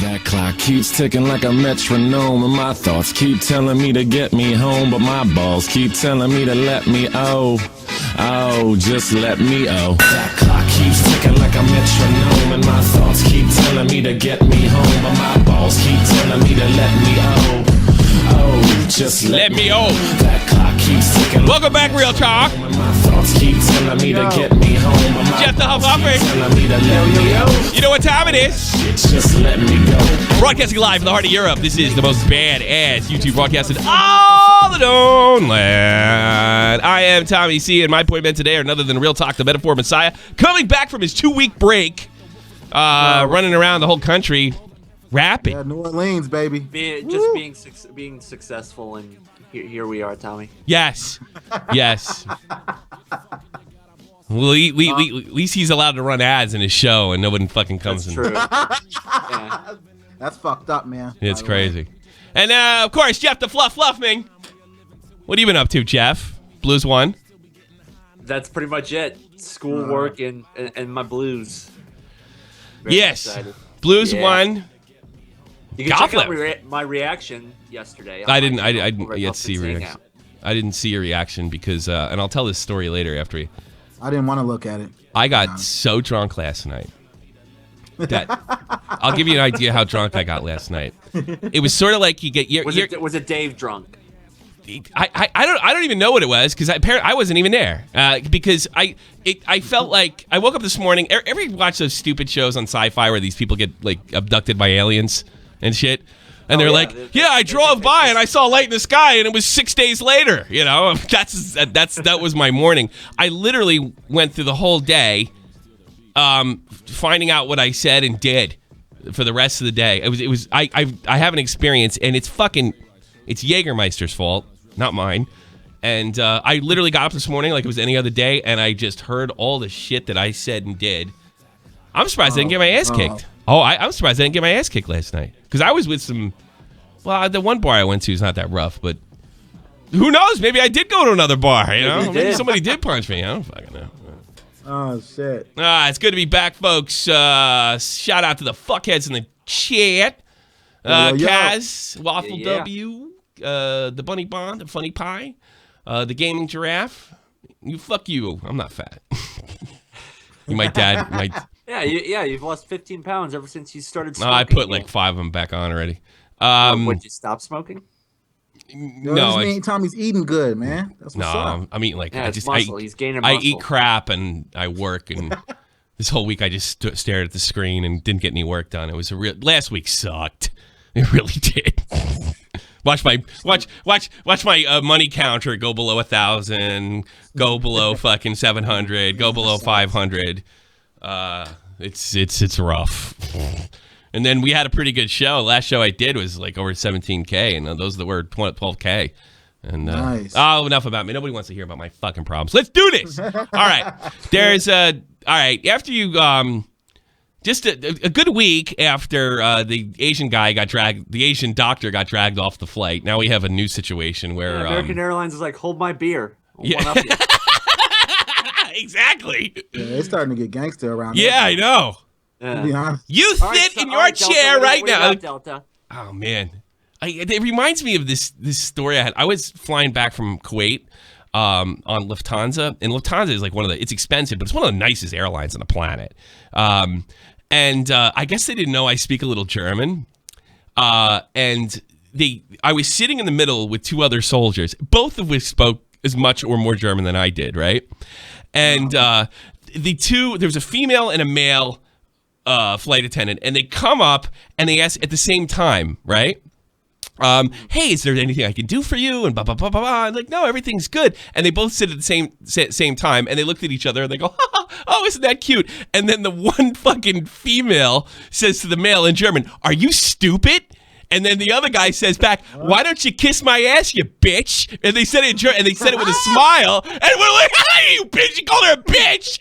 That clock keeps ticking like a metronome, and my thoughts keep telling me to get me home, but my balls keep telling me to let me just let me That clock keeps ticking like a metronome, and my thoughts keep telling me to get me home, but my balls keep telling me to let me just let me That clock keeps ticking. Welcome back, Real Talk. My thoughts keep telling me to get me home, but my Jeff the balls Huffman. keep telling me to let me You know what time it is? Just let me go. Broadcasting live from the heart of Europe. This is the most badass YouTube broadcast in all the known land. I am Tommy C, and my appointment today are none other than Real Talk, the Metaphor Messiah, coming back from his 2-week break, running around the whole country, rapping. Yeah, New Orleans, baby. Being successful, and here we are, Tommy. Yes. Well, at least he's allowed to run ads in his show, and nobody fucking comes in. True. Yeah. That's fucked up, man. It's crazy. And, of course, Jeff the Fluffman. What have you been up to, Jeff? Blues 1? That's pretty much it. Schoolwork and my blues. Very Yes. excited. Blues 1. You can check out my reaction yesterday. I didn't yet see your reaction. I didn't see your reaction because, and I'll tell this story later after I didn't want to look at it. I got so drunk last night that I'll give you an idea how drunk I got last night. It was sort of like you get was it Dave drunk? I don't even know what it was because I wasn't even there because I felt like I woke up this morning. Ever watch those stupid shows on Sci-Fi where these people get like abducted by aliens and shit? And they're like, I drove by and I saw a light in the sky, and it was 6 days later. You know, that was my morning. I literally went through the whole day, finding out what I said and did for the rest of the day. I have an experience, and it's Jägermeister's fault, not mine. And I literally got up this morning like it was any other day, and I just heard all the shit that I said and did. I'm surprised I didn't get my ass kicked. I'm surprised I didn't get my ass kicked last night. Because I was with some... Well, the one bar I went to is not that rough, but... Who knows? Maybe I did go to another bar, you know? Maybe somebody did punch me. I don't fucking know. Oh, shit. It's good to be back, folks. Shout out to the fuckheads in the chat. Kaz, Waffle W, the Bunny Bond, the Funny Pie, the Gaming Giraffe. Fuck you. I'm not fat. My dad... Yeah, you've lost 15 pounds ever since you started smoking. I put like 5 of them back on already. Would you stop smoking? No, Tommy's eating good, man. That's what's up. I'm eating like He's gaining muscle. I eat crap and I work, and this whole week I just stared at the screen and didn't get any work done. It was last week sucked. It really did. Watch my money counter go below 1,000, go below fucking 700, go below 500. It's rough. And then we had a pretty good show. Last show I did was like over 17K, and those that were 12K. And nice. Enough about me. Nobody wants to hear about my fucking problems. Let's do this. All right. All right. After you just a good week after the Asian guy the Asian doctor got dragged off the flight. Now we have a new situation where American Airlines is like, hold my beer. Yeah. Exactly. Yeah, it's starting to get gangster around here. Yeah, I know. You sit in your chair right now. Delta. Oh, man. It reminds me of this story I had. I was flying back from Kuwait on Lufthansa. And Lufthansa is like it's expensive, but it's one of the nicest airlines on the planet. And I guess they didn't know I speak a little German. And I was sitting in the middle with 2 other soldiers, both of which spoke as much or more German than I did, right? And there was a female and a male flight attendant, and they come up and they ask at the same time, right? Hey, is there anything I can do for you? And blah, blah, blah, blah, blah. I'm like, no, everything's good. And they both sit at the same time, and they looked at each other, and they go, oh, isn't that cute? And then the one fucking female says to the male in German, are you stupid? And then the other guy says back, why don't you kiss my ass, you bitch? And they said it in German, and they said it with a smile. And we're like, hey, you bitch, you called her a bitch.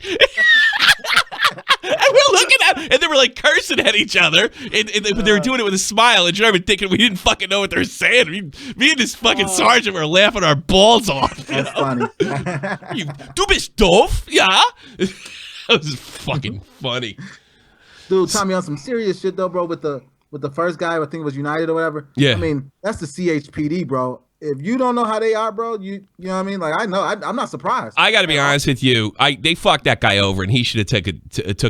And we're looking at, and they were like cursing at each other. But they were doing it with a smile in German, thinking we didn't fucking know what they were saying. Me and this fucking sergeant were laughing our balls off. That's funny. Du bist doof, yeah? That was fucking funny. Dude, Tommy, on some serious shit though, bro, with the with the first guy, I think it was United or whatever. Yeah. I mean, that's the CHPD, bro. If you don't know how they are, bro, you know what I mean? Like, I know, I'm not surprised. I got to be honest with you. They fucked that guy over, and he should have took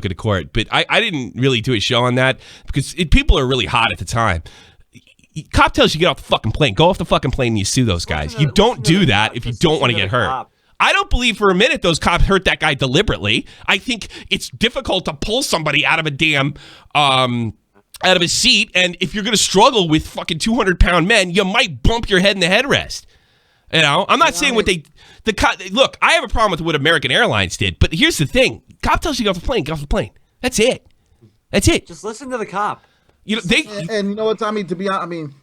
it to court. But I didn't really do a show on that because people are really hot at the time. Cop tells you get off the fucking plane. Go off the fucking plane and you sue those guys. You don't do that if you don't want to get hurt. I don't believe for a minute those cops hurt that guy deliberately. I think it's difficult to pull somebody out of a damn out of his seat, and if you're going to struggle with fucking 200-pound men, you might bump your head in the headrest. You know, I'm not saying what look, I have a problem with what American Airlines did, but here's the thing. Cop tells you to get off the plane, get off the plane. That's it. That's it. Just listen to the cop. You know, and you know what, Tommy, to be honest, I mean,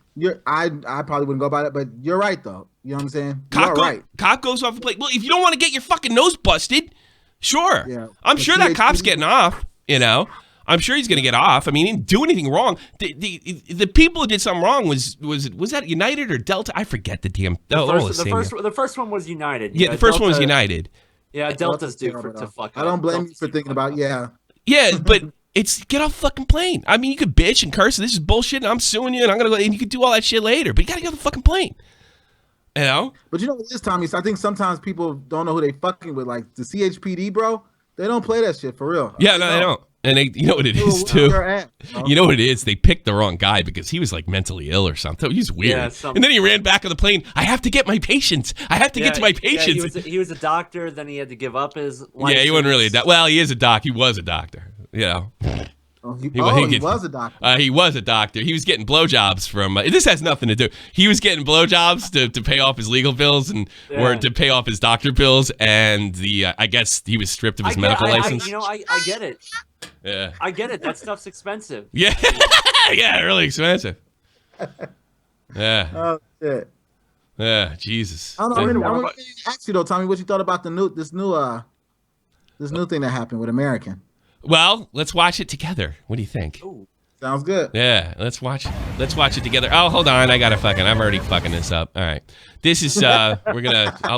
I probably wouldn't go by that, but you're right, though. You know what I'm saying? Cop goes off the plane. Well, if you don't want to get your fucking nose busted, sure. Yeah. I'm sure that cop's getting off, you know. I'm sure he's going to get off. I mean, he didn't do anything wrong. The people who did something wrong was that United or Delta? I forget the damn. The first one was United. Yeah, the first one was United. Yeah, Delta's due to fuck up. I don't blame you for thinking about Yeah, but it's get off the fucking plane. I mean, you could bitch and curse. This is bullshit, and I'm suing you, and I'm gonna go. And you could do all that shit later, but you gotta get off the fucking plane. You know. But you know what it is, Tommy? So I think sometimes people don't know who they fucking with. Like the CHPD, bro. They don't play that shit for real. Yeah, no, they don't. And you know what it is, too? You know what it is? They picked the wrong guy because he was, like, mentally ill or something. He's weird. Yeah, and then he ran back on the plane. I have to get my patients. I have to get to my patients. Yeah, he was a doctor. Then he had to give up his license. Yeah, he wasn't really a doctor. Well, he is a doc. He was a doctor, you know. He was a doctor. He was a doctor. He was getting blowjobs from. This has nothing to do. He was getting blowjobs to pay off his legal bills or to pay off his doctor bills, and I guess he was stripped of his medical license. I get it. Yeah, I get it. That stuff's expensive. Yeah, yeah, really expensive. Yeah. Oh shit. Yeah, Jesus. I don't know. Ask you though, Tommy, what you thought about this new thing that happened with American. Well, let's watch it together. What do you think? Ooh, sounds good. Yeah, let's watch it together. Oh, hold on, I'm already fucking this up. All right, this is I'll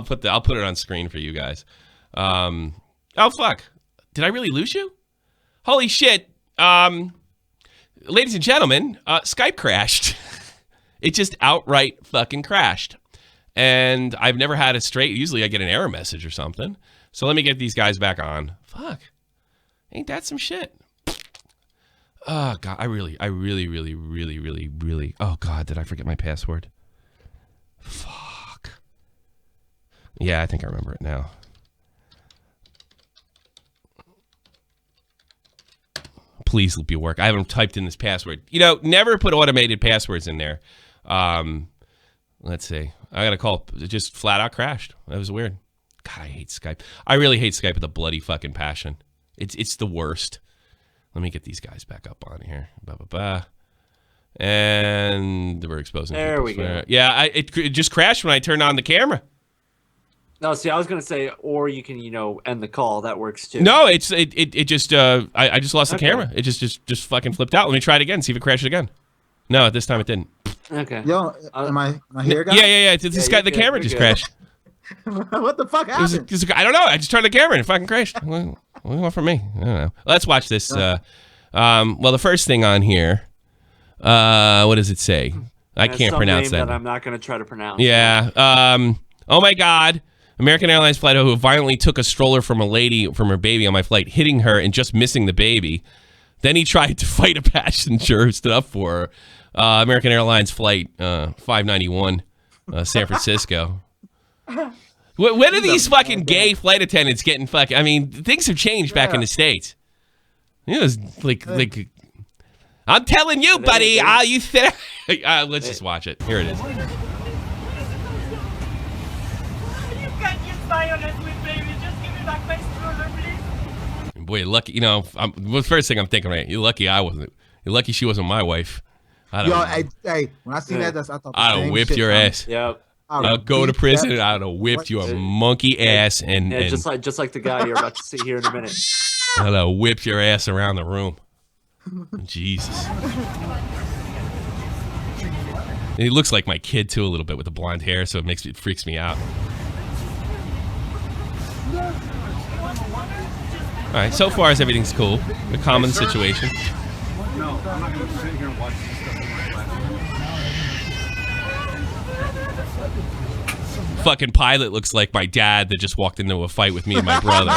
put it on screen for you guys. Oh fuck, did I really lose you? Holy shit, ladies and gentlemen, Skype crashed. It just outright fucking crashed, and I've never had it straight. Usually I get an error message or something. So let me get these guys back on. Fuck. Ain't that some shit? Oh, God. I really. Oh, God. Did I forget my password? Fuck. Yeah, I think I remember it now. Please be work. I haven't typed in this password. You know, never put automated passwords in there. Let's see. I got to call. It just flat out crashed. That was weird. God, I hate Skype. I really hate Skype with a bloody fucking passion. It's the worst. Let me get these guys back up on here. And we're exposing. There we go. Yeah, it just crashed when I turned on the camera. No, see, I was gonna say, or you can, end the call. That works too. No, it just I just lost the camera. It just fucking flipped out. Let me try it again. See if it crashes again. No, this time it didn't. Okay. Yo, am I here, guys? Yeah. This guy, the camera just crashed. What the fuck happened? I don't know. I just turned the camera and it fucking crashed. What do you want from me? I don't know. Let's watch this. Well, the first thing on here, what does it say? I can't pronounce that. I'm not going to try to pronounce. Yeah. Oh my God. American Airlines flight who violently took a stroller from a lady from her baby on my flight, hitting her and just missing the baby. Then he tried to fight a passenger who stood up for her. American Airlines flight 591, San Francisco. When are these fucking gay flight attendants getting fucking? I mean, things have changed back in the States. It was like I'm telling you, buddy. You think? Let's just watch it. Here it is. You can't use violence with baby. Just give me back my stroller, please. Boy, lucky. The first thing I'm thinking, right? You're lucky I wasn't. You're lucky she wasn't my wife. Hey, when I seen that, I thought I'd have whipped your ass. Yep. I'll go to prison and I'd have whipped your monkey ass and just like the guy you're about to see here in a minute. I'd have whipped your ass around the room. Jesus. And he looks like my kid too a little bit with the blonde hair, so it freaks me out. All right, so far as everything's cool, a common situation. No, I'm not going to sit here and watch this stuff on my platform. Fucking pilot looks like my dad that just walked into a fight with me and my brother.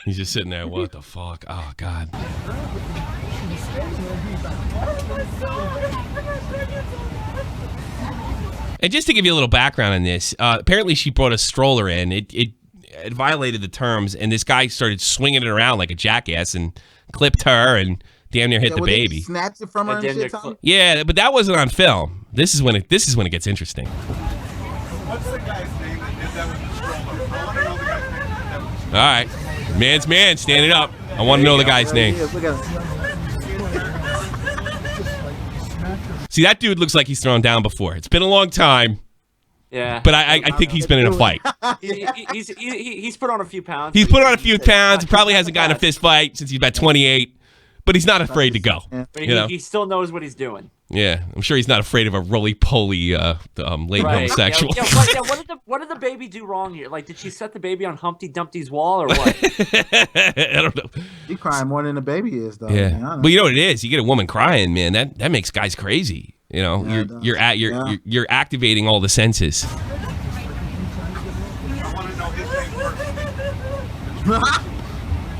He's just sitting there. What the fuck? Oh, God. And just to give you a little background on this, apparently she brought a stroller in. It violated the terms, and this guy started swinging it around like a jackass and clipped her and damn near hit the baby. Snatched it from her and shit, Tommy? Yeah, but that wasn't on film. This is when it gets interesting. What's the guy's name that did that with the stroller? I want to know the guy's name that did that with the stroller. All right. Man's man, standing up. I want to know the guy's name. Look at him. See, that dude looks like he's thrown down before. It's been a long time, Yeah. but I think he's been in a fight. He's put on a few pounds. He's put on a few pounds. He probably hasn't gotten a fist fight since he's about 28, but he's not afraid to go. But You know? he still knows what he's doing. Yeah, I'm sure he's not afraid of a roly-poly late homosexual. Yeah, what did the baby do wrong here? Like, did she set the baby on Humpty Dumpty's wall or what? I don't know. You crying more than the baby is, though. Yeah, but you know what it is? You get a woman crying, man. That makes guys crazy. You know, Yeah, you're activating all the senses. I want to know his name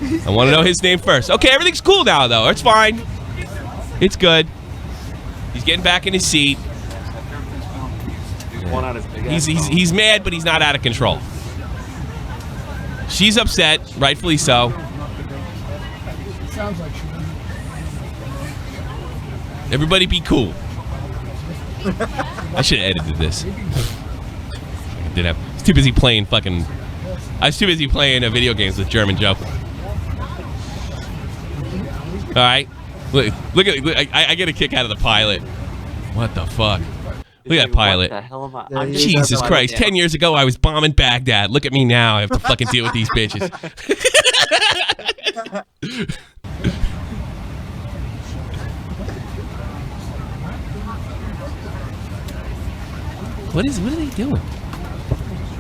first. I want to know his name first. Okay, everything's cool now, though. It's fine. It's good. He's getting back in his seat. One on his big He's mad, but he's not out of control. She's upset, rightfully so. Everybody be cool. I should have edited this. I was too busy playing video games with German Joe. All right. Look at I get a kick out of the pilot. What the fuck? Look at that pilot. What the hell am I? Yeah, I'm yeah, just- Jesus Christ. 10 years ago, I was bombing Baghdad. Look at me now. I have to fucking deal with these bitches. What are they doing?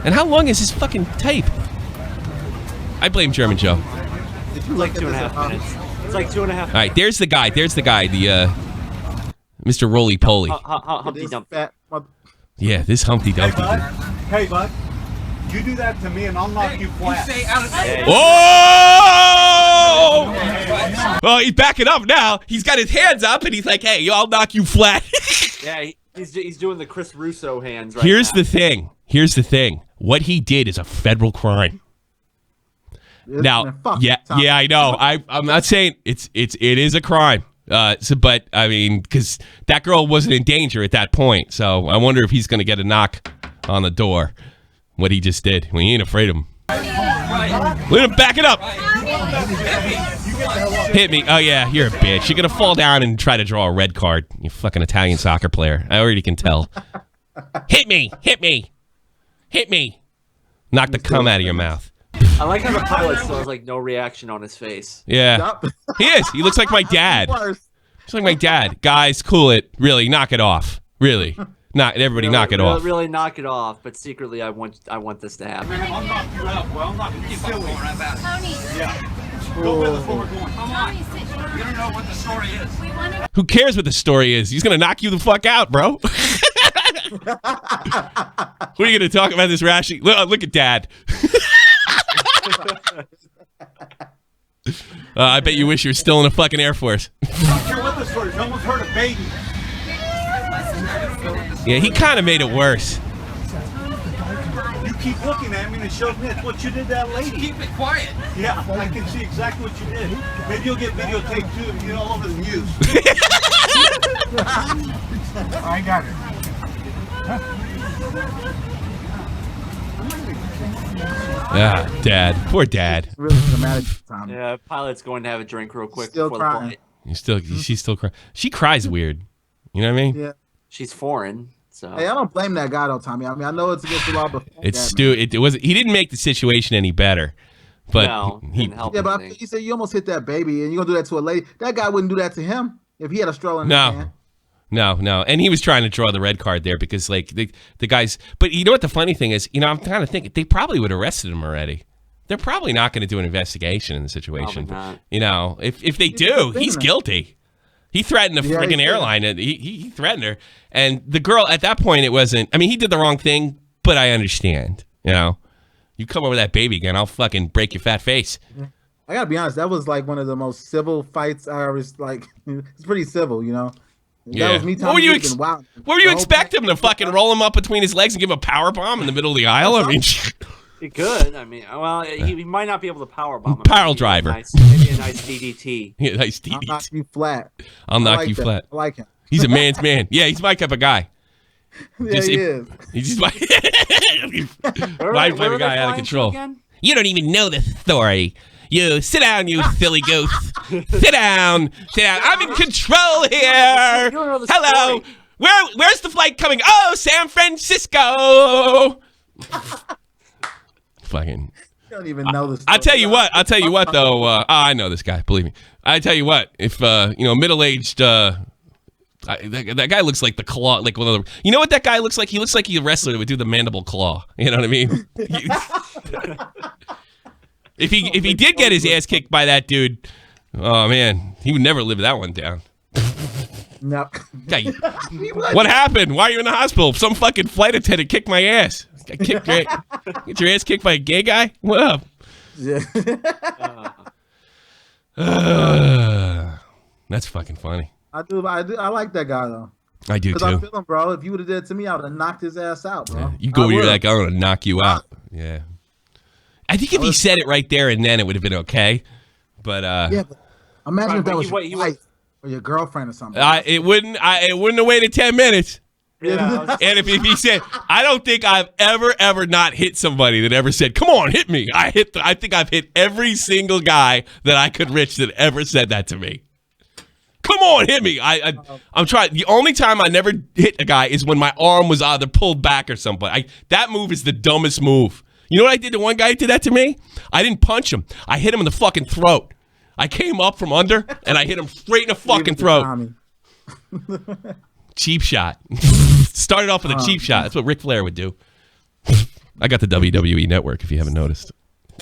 And how long is this fucking tape? I blame German Joe. It's like 2.5 minutes. It's like 2.5. All right, there's the guy. The Mr. Roly Poly. Humpty This Dumpty. fat mother- Yeah, this Humpty Hey, Dumpty. bud. Hey, bud. You do that to me and I'll knock you flat. Oh! Oh, he's backing up now. He's got his hands up and he's like, "Hey, yo, I'll knock you flat." Yeah, he's doing the Chris Russo hands right Here's now. the thing. What he did is a federal crime. Now, Man, fuck yeah, Tommy. yeah, I know. I'm not saying it is a crime. But I mean, because that girl wasn't in danger at that point. So I wonder if he's going to get a knock on the door. What he just did. We ain't afraid of him. Let him back it up. Hit me. Oh yeah, you're a bitch. You're gonna fall down and try to draw a red card. You fucking Italian soccer player. I already can tell. Hit me. Knock the cum out of your mouth. I like how the pilot still has like no reaction on his face. Yeah. Yup. He is. He looks like my dad. Worse. He's like my dad. Guys, cool it. Really, knock it off. Really. Everybody knock it off. Really knock it off. But secretly, I want this to happen. Man, I'll knock you out. Well, I'm not silly. Tony, Yeah. Go with us where we're going. Tony, sit down. You don't know what the story is. We want to. Who cares what the story is? He's gonna knock you the fuck out, bro. What are you gonna talk about this rashing? Look at Dad. I bet you wish you were still in the fucking Air Force. I don't care what the story is. No one's heard a baby. Yeah, he kind of made it worse. You keep looking at me and it shows me that's what you did to that lady. Keep it quiet. Yeah, I can see exactly what you did. Maybe you'll get videotaped too and get all over the news. I got it. Ah, Dad. Poor Dad. Really dramatic, Tommy. Yeah, pilot's going to have a drink real quick Still before the crying. flight. She's still crying. She cries weird. You know what I mean? Yeah. She's foreign, so. Hey, I don't blame that guy though, Tommy. I mean, I know it's against the law, but It's It was. He didn't make the situation any better. But No, he, didn't help Yeah, but anything. you said you almost hit that baby, and you're gonna do that to a lady. That guy wouldn't do that to him if he had a stroller in his hand. No, and he was trying to draw the red card there because like the guys. But you know what the funny thing is? You know, I'm kind of thinking they probably would have arrested him already. They're probably not going to do an investigation in the situation. Probably not. You know, if they do, he's guilty. He threatened a friggin' airline. He threatened her. And the girl, at that point, it wasn't... I mean, he did the wrong thing, but I understand. You know? You come over that baby again, I'll fucking break your fat face. I gotta be honest, that was like one of the most civil fights I ever... Like, it's pretty civil, you know? That was me what were you expect him to fucking roll him up between his legs and give him a power bomb in the middle of the aisle? I mean... He could. I mean, well, he might not be able to power bomb him. Pile driver. Maybe a nice DDT. Yeah, nice DDT. I'll knock you flat. I'll knock you flat. I like him. He's a man's man. Yeah, he's my type of guy. Yeah, he is. He's just my type of guy out of control. You don't even know the story. You sit down, you silly goose. Sit down. I'm in control here. Hello. Where's the flight coming? Oh, San Francisco. Fucking. You don't even know this. I'll tell you what though. I know this guy. Believe me. I tell you what. If middle-aged. That guy looks like the claw, like one of the. You know what that guy looks like? He looks like a wrestler that would do the mandible claw. You know what I mean? If he did get his ass kicked by that dude, oh man, he would never live that one down. No. What happened? Why are you in the hospital? Some fucking flight attendant kicked my ass. Get your ass kicked by a gay guy? What up? Yeah. That's fucking funny. I like that guy though. I do too. Because I feel him, bro. If you would have did it to me, I would have knocked his ass out, bro. Yeah. You go to that guy, I'm gonna knock you out. Yeah. I think if he said it right there and then, it would have been okay. But yeah. But imagine if that was your wife or your girlfriend or something. It wouldn't have waited 10 minutes. Yeah, and if he said, I don't think I've ever not hit somebody that ever said, come on, hit me. I think I've hit every single guy that I could reach that ever said that to me. Come on, hit me. I'm trying. The only time I never hit a guy is when my arm was either pulled back or something. That move is the dumbest move. You know what I did to one guy who did that to me? I didn't punch him. I hit him in the fucking throat. I came up from under and I hit him straight in the fucking throat. Cheap shot. Started off with a cheap shot. That's what Ric Flair would do. I got the WWE network, if you haven't noticed.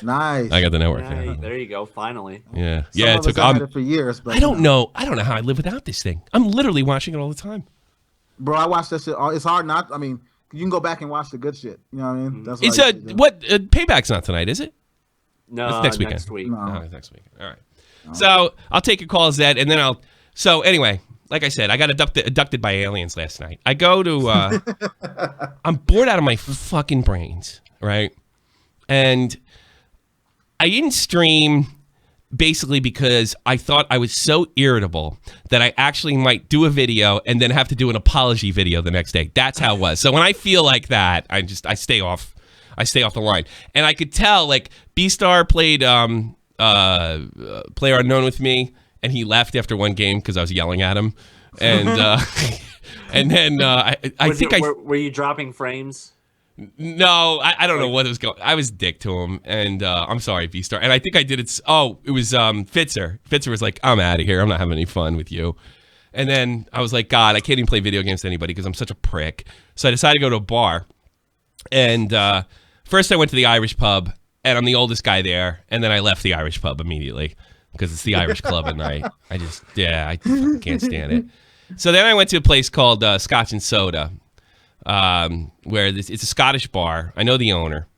Nice. I got the network. Yeah, there you go. Finally. Yeah. It took it for years. But I don't know how I live without this thing. I'm literally watching it all the time. Bro, I watch that shit. It's hard not. I mean, you can go back and watch the good shit. You know what I mean? That's it's Payback's not tonight, is it? No, it's next weekend. Next week. No, it's next weekend. All right. So I'll take your call as that, and then So anyway, like I said, I got abducted by aliens last night. I go to. I'm bored out of my fucking brains, right? And I didn't stream basically because I thought I was so irritable that I actually might do a video and then have to do an apology video the next day. That's how it was. So when I feel like that, I stay off the line. And I could tell, like, B-Star played Player Unknown with me, and he left after one game because I was yelling at him. And and then were you dropping frames? No, I don't know what was going. I was dick to him, and I'm sorry, B-Star. And I think I did it. Oh, it was Fitzer. Fitzer was like, "I'm out of here. I'm not having any fun with you." And then I was like, "God, I can't even play video games with anybody because I'm such a prick." So I decided to go to a bar. And first, I went to the Irish pub, and I'm the oldest guy there. And then I left the Irish pub immediately because it's the Irish club, and I can't stand it. So then I went to a place called Scotch and Soda. Where it's a Scottish bar. I know the owner,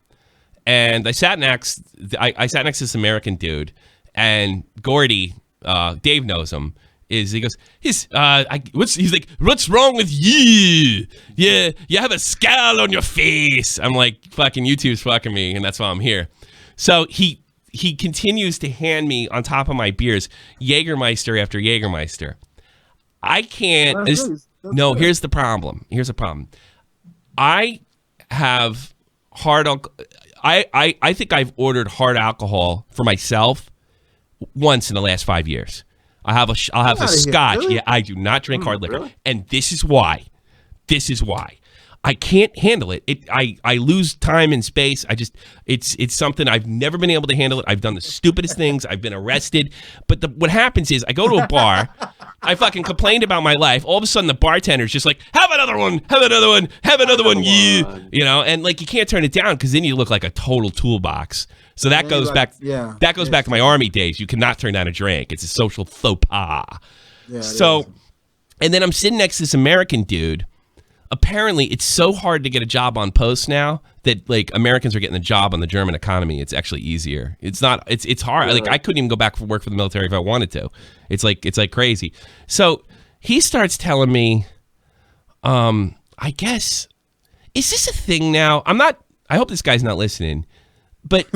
and I sat next to this American dude, and Gordy, Dave knows him. He goes, he's like, what's wrong with you? Yeah, you have a scowl on your face. I'm like, fucking YouTube's fucking me, and that's why I'm here. So he continues to hand me on top of my beers Jägermeister after Jägermeister. I can't. Here's the problem. I have hard I think I've ordered hard alcohol for myself once in the last 5 years. I'll have a scotch. Really? Yeah, I do not drink hard liquor. Really? And this is why. I can't handle it. I lose time and space. It's something I've never been able to handle it. I've done the stupidest things. I've been arrested. But what happens is I go to a bar. I fucking complained about my life. All of a sudden, the bartender's just like, have another one, you know, and like you can't turn it down because then you look like a total toolbox. So that goes back. Yeah, that goes back to my army days. You cannot turn down a drink. It's a social faux pas. Yeah, So, and then I'm sitting next to this American dude. Apparently, it's so hard to get a job on post now that like Americans are getting a job on the German economy. It's actually easier. It's not. It's hard. Like I couldn't even go back for work for the military if I wanted to. It's like crazy. So he starts telling me, I guess, is this a thing now? I'm not. I hope this guy's not listening. But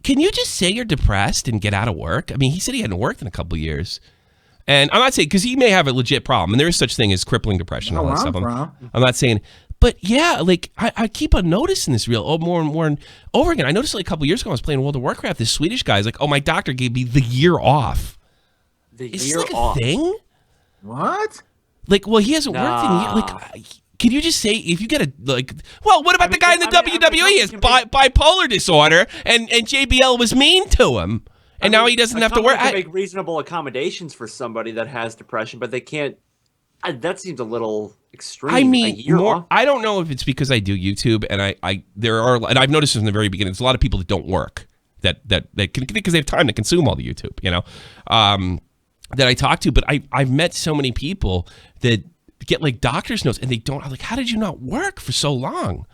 can you just say you're depressed and get out of work? I mean, he said he hadn't worked in a couple of years. And I'm not saying, because he may have a legit problem, and there is such thing as crippling depression and all that stuff. I'm not saying, but yeah, like I keep on noticing this more and more and over again. I noticed like a couple years ago I was playing World of Warcraft. This Swedish guy's like, oh, my doctor gave me the year off. Is this like a thing? What? Like, well, he hasn't worked in a year. Like, can you just say if you get a like? Well, what about the guy in the WWE? He has bipolar disorder, and JBL was mean to him. And now he doesn't have to work. Can make reasonable accommodations for somebody that has depression, but they can't. That seems a little extreme. I mean, I don't know if it's because I do YouTube, and and I've noticed from the very beginning, there's a lot of people that don't work that can, because they have time to consume all the YouTube, that I talk to. But I've met so many people that get like doctor's notes, and they don't. I'm like, how did you not work for so long?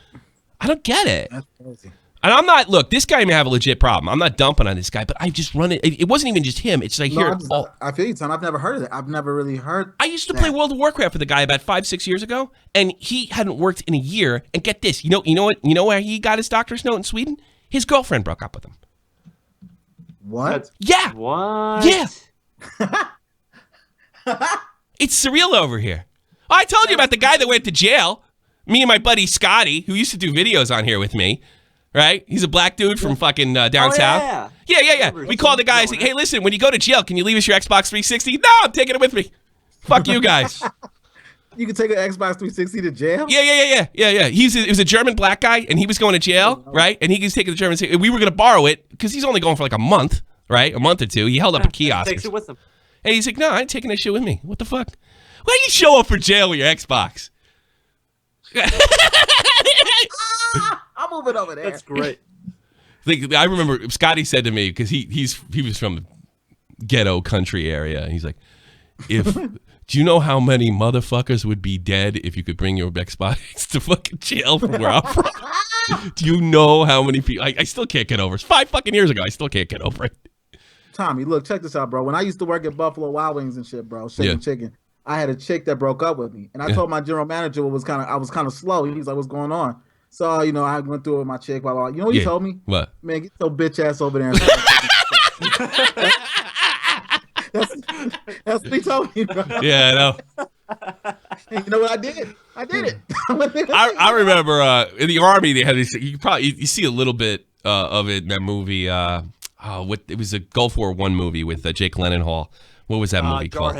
I don't get it. That's crazy. And I'm not, look, this guy may have a legit problem. I'm not dumping on this guy, but I just run it. It wasn't even just him. It's like, I feel you, Tom. I've never heard of that. I've never really heard. I used to play World of Warcraft with a guy about 5-6 years ago, and he hadn't worked in a year. And get this, you know what? You know where he got his doctor's note in Sweden? His girlfriend broke up with him. What? Yeah. What? Yeah. It's surreal over here. Oh, I told you about the guy that went to jail. Me and my buddy Scotty, who used to do videos on here with me. Right? He's a black dude from fucking down south. Yeah. We called the guy and said, hey, listen, when you go to jail, can you leave us your Xbox 360? No, I'm taking it with me. Fuck you guys. You can take an Xbox 360 to jail? Yeah. He was a German black guy, and he was going to jail, right? And he was taking the German. We were going to borrow it because he's only going for like a month, right? A month or two. He held up a kiosk. Takes it with him. And he's like, no, I ain't taking that shit with me. What the fuck? Why do you show up for jail with your Xbox? I'm moving over there. That's great. Like, I remember Scotty said to me, because he was from the ghetto country area. And he's like, do you know how many motherfuckers would be dead if you could bring your Xbox to fucking jail from where I'm from? Do you know how many people? I still can't get over it. 5 fucking years ago, I still can't get over it. Tommy, look, check this out, bro. When I used to work at Buffalo Wild Wings and shit, bro, chicken, I had a chick that broke up with me, and I told my general manager I was kind of slow. He's like, "What's going on?" So I went through it with my chick. Blah, blah. You know what he told me? What? Man, get your bitch ass over there. That's what he told me, bro. Yeah, I know. And you know what I did? I did it. I remember in the Army they had this. You see a little bit of it in that movie. It was a Gulf War I movie with Jake Gyllenhaal. What was that movie called?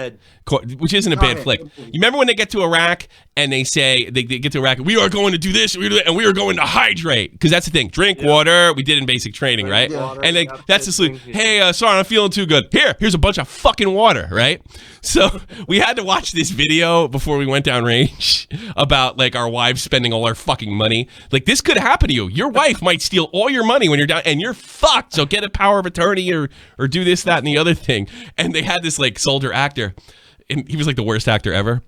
Which isn't a bad flick. You remember when they get to Iraq and they say, they get to Iraq, we are going to do this, and we are going to hydrate. Because that's the thing. Drink water. We did in basic training, right? Water, and that's the solution. Hey, sorry, I'm feeling too good. Here's a bunch of fucking water, right? So we had to watch this video before we went down range about like our wives spending all our fucking money. Like, this could happen to you. Your wife might steal all your money when you're down, and you're fucked. So get a power of attorney or do this, that, and the other thing. And they had this like soldier actor, and he was like the worst actor ever.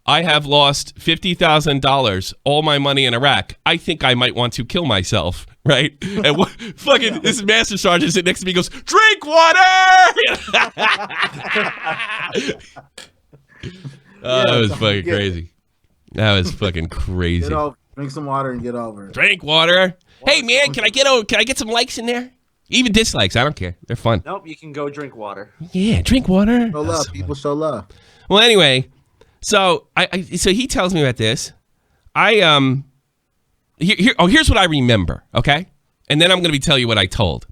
I have lost $50,000, all my money in Iraq. I think I might want to kill myself, right? And fucking this master sergeant sitting next to me goes, drink water! That was fucking crazy. That was fucking crazy. Drink some water and get over it. Drink water. Hey man, can I get some likes in there? Even dislikes, I don't care. They're fun. Nope, you can go drink water. Yeah, drink water. Show love, people. Show love. Well, anyway, so so he tells me about this. Here's what I remember, okay? And then I'm going to tell you what I told.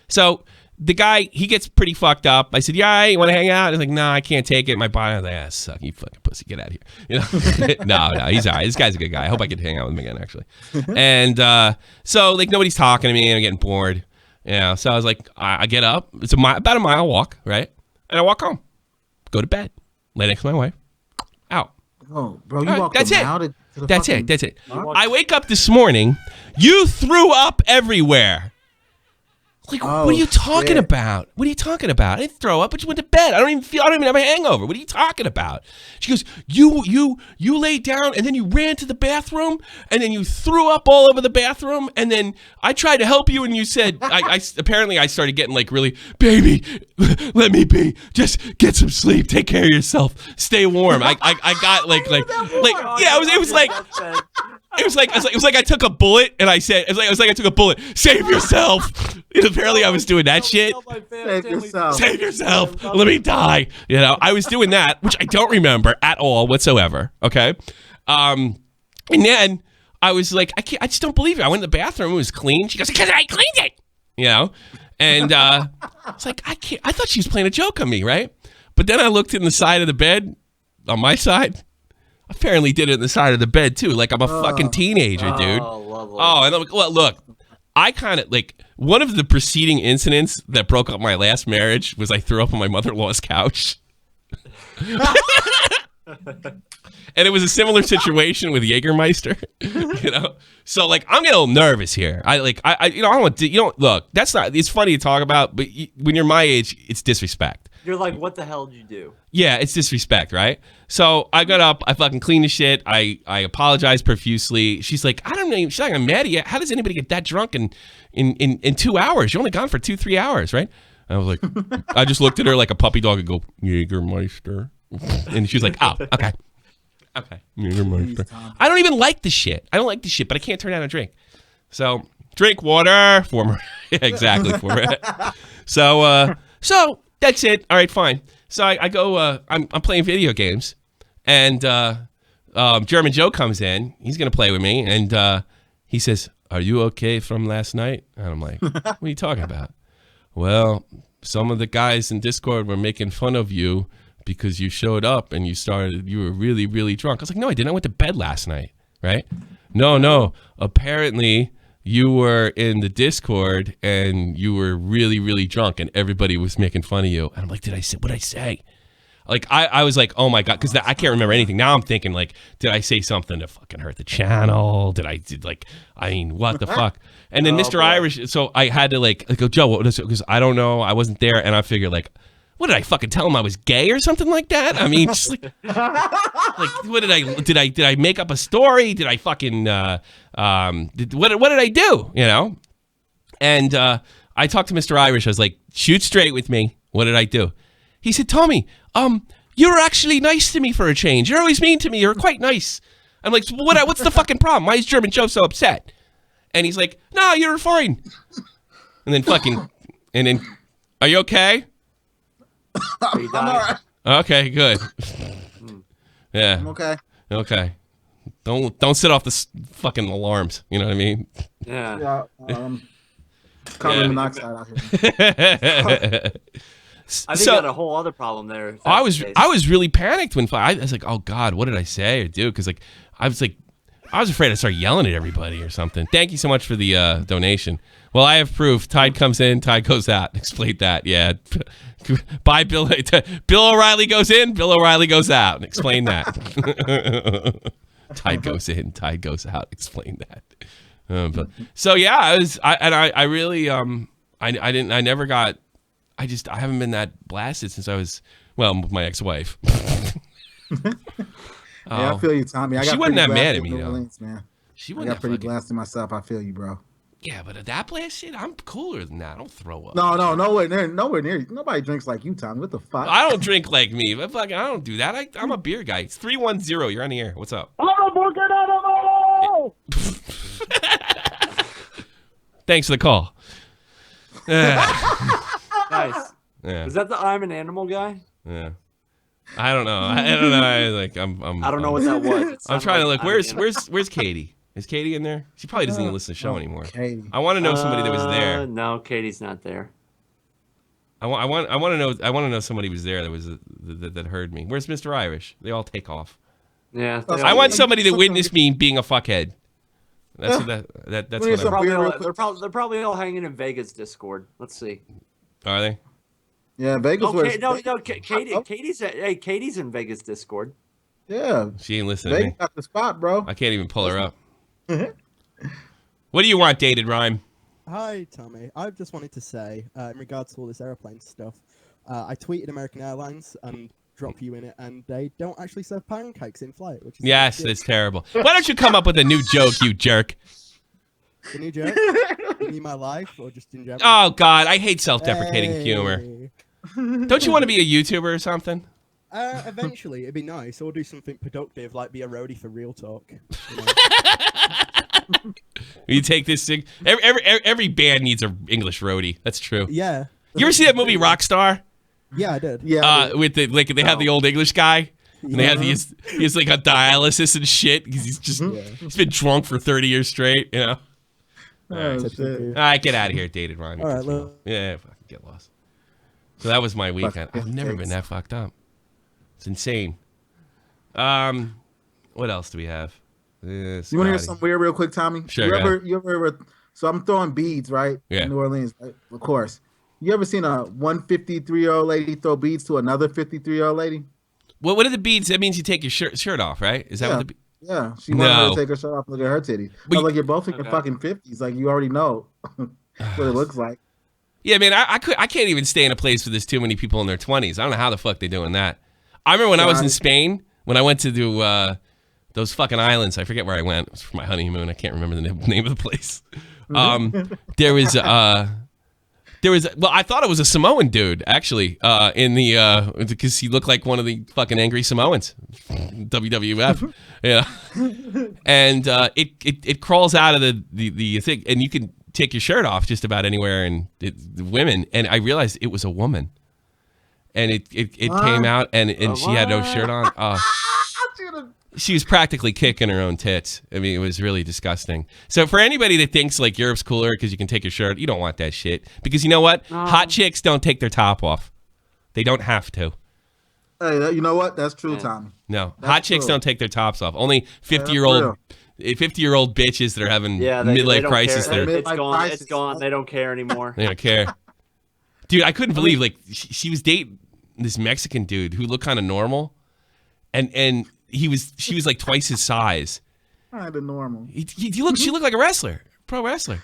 So the guy, he gets pretty fucked up. I said, yeah, you want to hang out? He's like, no, I can't take it. My body, I was like, suck, you fucking pussy, get out of here. You know? No, he's all right. This guy's a good guy. I hope I can hang out with him again, actually. And so like nobody's talking to me, and I'm getting bored. Yeah, so I was like, I get up. It's about a mile walk, right? And I walk home, go to bed, lay next to my wife, out. Oh, bro, you walked that's a it. mile to the That's fucking... it. I wake up this morning. You threw up everywhere. Like, what are you talking about? What are you talking about? I didn't throw up. I just went to bed. I don't even have a hangover. What are you talking about? She goes, you laid down and then you ran to the bathroom and then you threw up all over the bathroom and then I tried to help you and you said, apparently I started getting like really, baby, let me be. Just get some sleep. Take care of yourself. Stay warm. I got it was like I took a bullet and I said it was like I took a bullet. Save yourself. And apparently I was doing that shit. Save yourself. Let me die. You know, I was doing that, which I don't remember at all whatsoever. Okay. And then I was like, I just don't believe it. I went in the bathroom. It was clean. She goes, because I cleaned it. You know? And I was like, I thought she was playing a joke on me, right? But then I looked in the side of the bed on my side. Apparently did it in the side of the bed too, like I'm a fucking teenager, dude. Oh, and look, I kind of like one of the preceding incidents that broke up my last marriage was I threw up on my mother-in-law's couch. And it was a similar situation with Jägermeister, you know. So like, I'm getting a little nervous here. I don't want to. Look. That's not. It's funny to talk about, but when you're my age, it's disrespect. You're like, what the hell did you do? Yeah, it's disrespect, right? So I got up, I fucking cleaned the shit, I apologized profusely. She's like, I don't know, she's like, I'm mad at you. How does anybody get that drunk in 2 hours? You're only gone for 2-3 hours, right? I was like, I just looked at her like a puppy dog and go, Jägermeister. And she was like, oh, okay. Jägermeister. I don't even like the shit. I don't like the shit, but I can't turn down a drink. So, drink water. Former. Exactly. Former. So that's it. All right, fine. So I go, I'm playing video games, and German Joe comes in. He's going to play with me, and he says, are you okay from last night? And I'm like, what are you talking about? Well, some of the guys in Discord were making fun of you because you showed up and you were really, really drunk. I was like, no, I didn't. I went to bed last night, right? No. Apparently, you were in the Discord and you were really, really drunk and everybody was making fun of you. And I'm like, what'd I say? Like, I was like, oh my God, because I can't remember anything. Now I'm thinking like, did I say something to fucking hurt the channel? What the fuck? And then Mr. Irish, so I had to like go, Joe, what was it? Because I don't know, I wasn't there. And I figured like, what did I fucking tell him I was gay or something like that? I mean, just like what did I make up a story? Did I fucking what did I do? You know? And I talked to Mr. Irish. I was like, shoot straight with me. What did I do? He said, Tommy, you were actually nice to me for a change. You're always mean to me. You're quite nice. I'm like, so what's the fucking problem? Why is German Joe so upset? And he's like, no, you're fine. And then are you okay? Are you dying? I'm all right. Okay, good. Yeah. I'm okay. Okay. Don't set off the fucking alarms. You know what I mean? Yeah. Carbon monoxide out here. I think I got a whole other problem there. I was really panicked when I was like, oh God, what did I say or do? Because like I was afraid I'd start yelling at everybody or something. Thank you so much for the donation. Well, I have proof. Tide comes in, Tide goes out. Explain that. Yeah. Bye, Bill. Bill O'Reilly goes in, Bill O'Reilly goes out. Explain that. Tide goes in, Tide goes out. Explain that. So yeah, I really I haven't been that blasted since I was with my ex-wife. Yeah, I feel you, Tommy. She wasn't that mad at me though. Man. She I wasn't got pretty fucking blasted myself. I feel you, bro. Yeah, but that blast shit, I'm cooler than that. I don't throw up. No, nowhere near. Nobody drinks like you, Tommy. What the fuck? I don't drink like me. But fucking, I don't do that. I'm a beer guy. It's 310. You're on the air. What's up? Thanks for the call. Nice. Yeah. Is that the I'm an animal guy? Yeah. I don't know. I don't know. I don't know what that was. I'm trying to look. Where's Katie? Is Katie in there? She probably doesn't even listen to the show anymore. Katie. I want to know somebody that was there. No, Katie's not there. I want to know somebody was there that heard me. Where's Mr. Irish? They all take off. Yeah. I want somebody that witnessed me being a fuckhead. That's what they're probably all hanging in Vegas Discord. Let's see. Are they? Yeah, Vegas. Okay, no. Katie's in Vegas Discord. Yeah. She ain't listening. Vegas got the spot, bro. I can't even pull her up. What do you want, Dated Rhyme? Hi, Tommy. I just wanted to say, in regards to all this airplane stuff, I tweeted American Airlines and drop you in it, and they don't actually serve pancakes in flight, which is Yes, it's terrible. Why don't you come up with a new joke, you jerk? The new joke? In my life, or just in general? Oh God, I hate self-deprecating humor. Hey. Don't you want to be a YouTuber or something? Eventually, it'd be nice, or do something productive, like be a roadie for RealTalk. You know? You take this thing. Every band needs an English roadie. That's true. Yeah. You ever see that movie Rockstar? Yeah, I did. Yeah. With the they have the old English guy. And they have he's like on dialysis and shit because he's been drunk for 30 years straight. You know. Oh, shit. All right, get out of here, dated Ronnie. All right, look. Yeah, fucking get lost. So that was my weekend. I've never been that fucked up. It's insane. What else do we have? You want to hear something weird real quick, Tommy? Sure. You ever so I'm throwing beads, right? Yeah. In New Orleans, right? Of course. You ever seen a 153-year-old lady throw beads to another 53-year-old lady? Well, what are the beads? That means you take your shirt off, right? Is that what the Yeah, she wanted her to take her shirt off and look at her titties. But like you're both in your fucking 50s, like you already know what it looks like. Yeah, man, I can't even stay in a place where there's too many people in their 20s. I don't know how the fuck they're doing that. I remember when I was in Spain, when I went to do those fucking islands. I forget where I went. It was for my honeymoon. I can't remember the name of the place. There was well, I thought it was a Samoan dude actually in the because he looked like one of the fucking angry Samoans, WWF. Yeah, and it crawls out of the thing, and you can take your shirt off just about anywhere, and the women. And I realized it was a woman, and it came out, and she had no shirt on. She was practically kicking her own tits. I mean, it was really disgusting. So for anybody that thinks like Europe's cooler because you can take your shirt, you don't want that shit. Because you know what? Hot chicks don't take their top off. They don't have to. Hey, you know what? That's true, Tommy. No, That's hot chicks true. don't take their tops off. Only 50-year-old bitches that are having midlife crisis. It's gone. It's gone. They don't care anymore. They don't care. Dude, I couldn't believe like she was dating this Mexican dude who looked kind of normal, and she was like twice his size. Kind of normal. She looked like a wrestler, pro wrestler.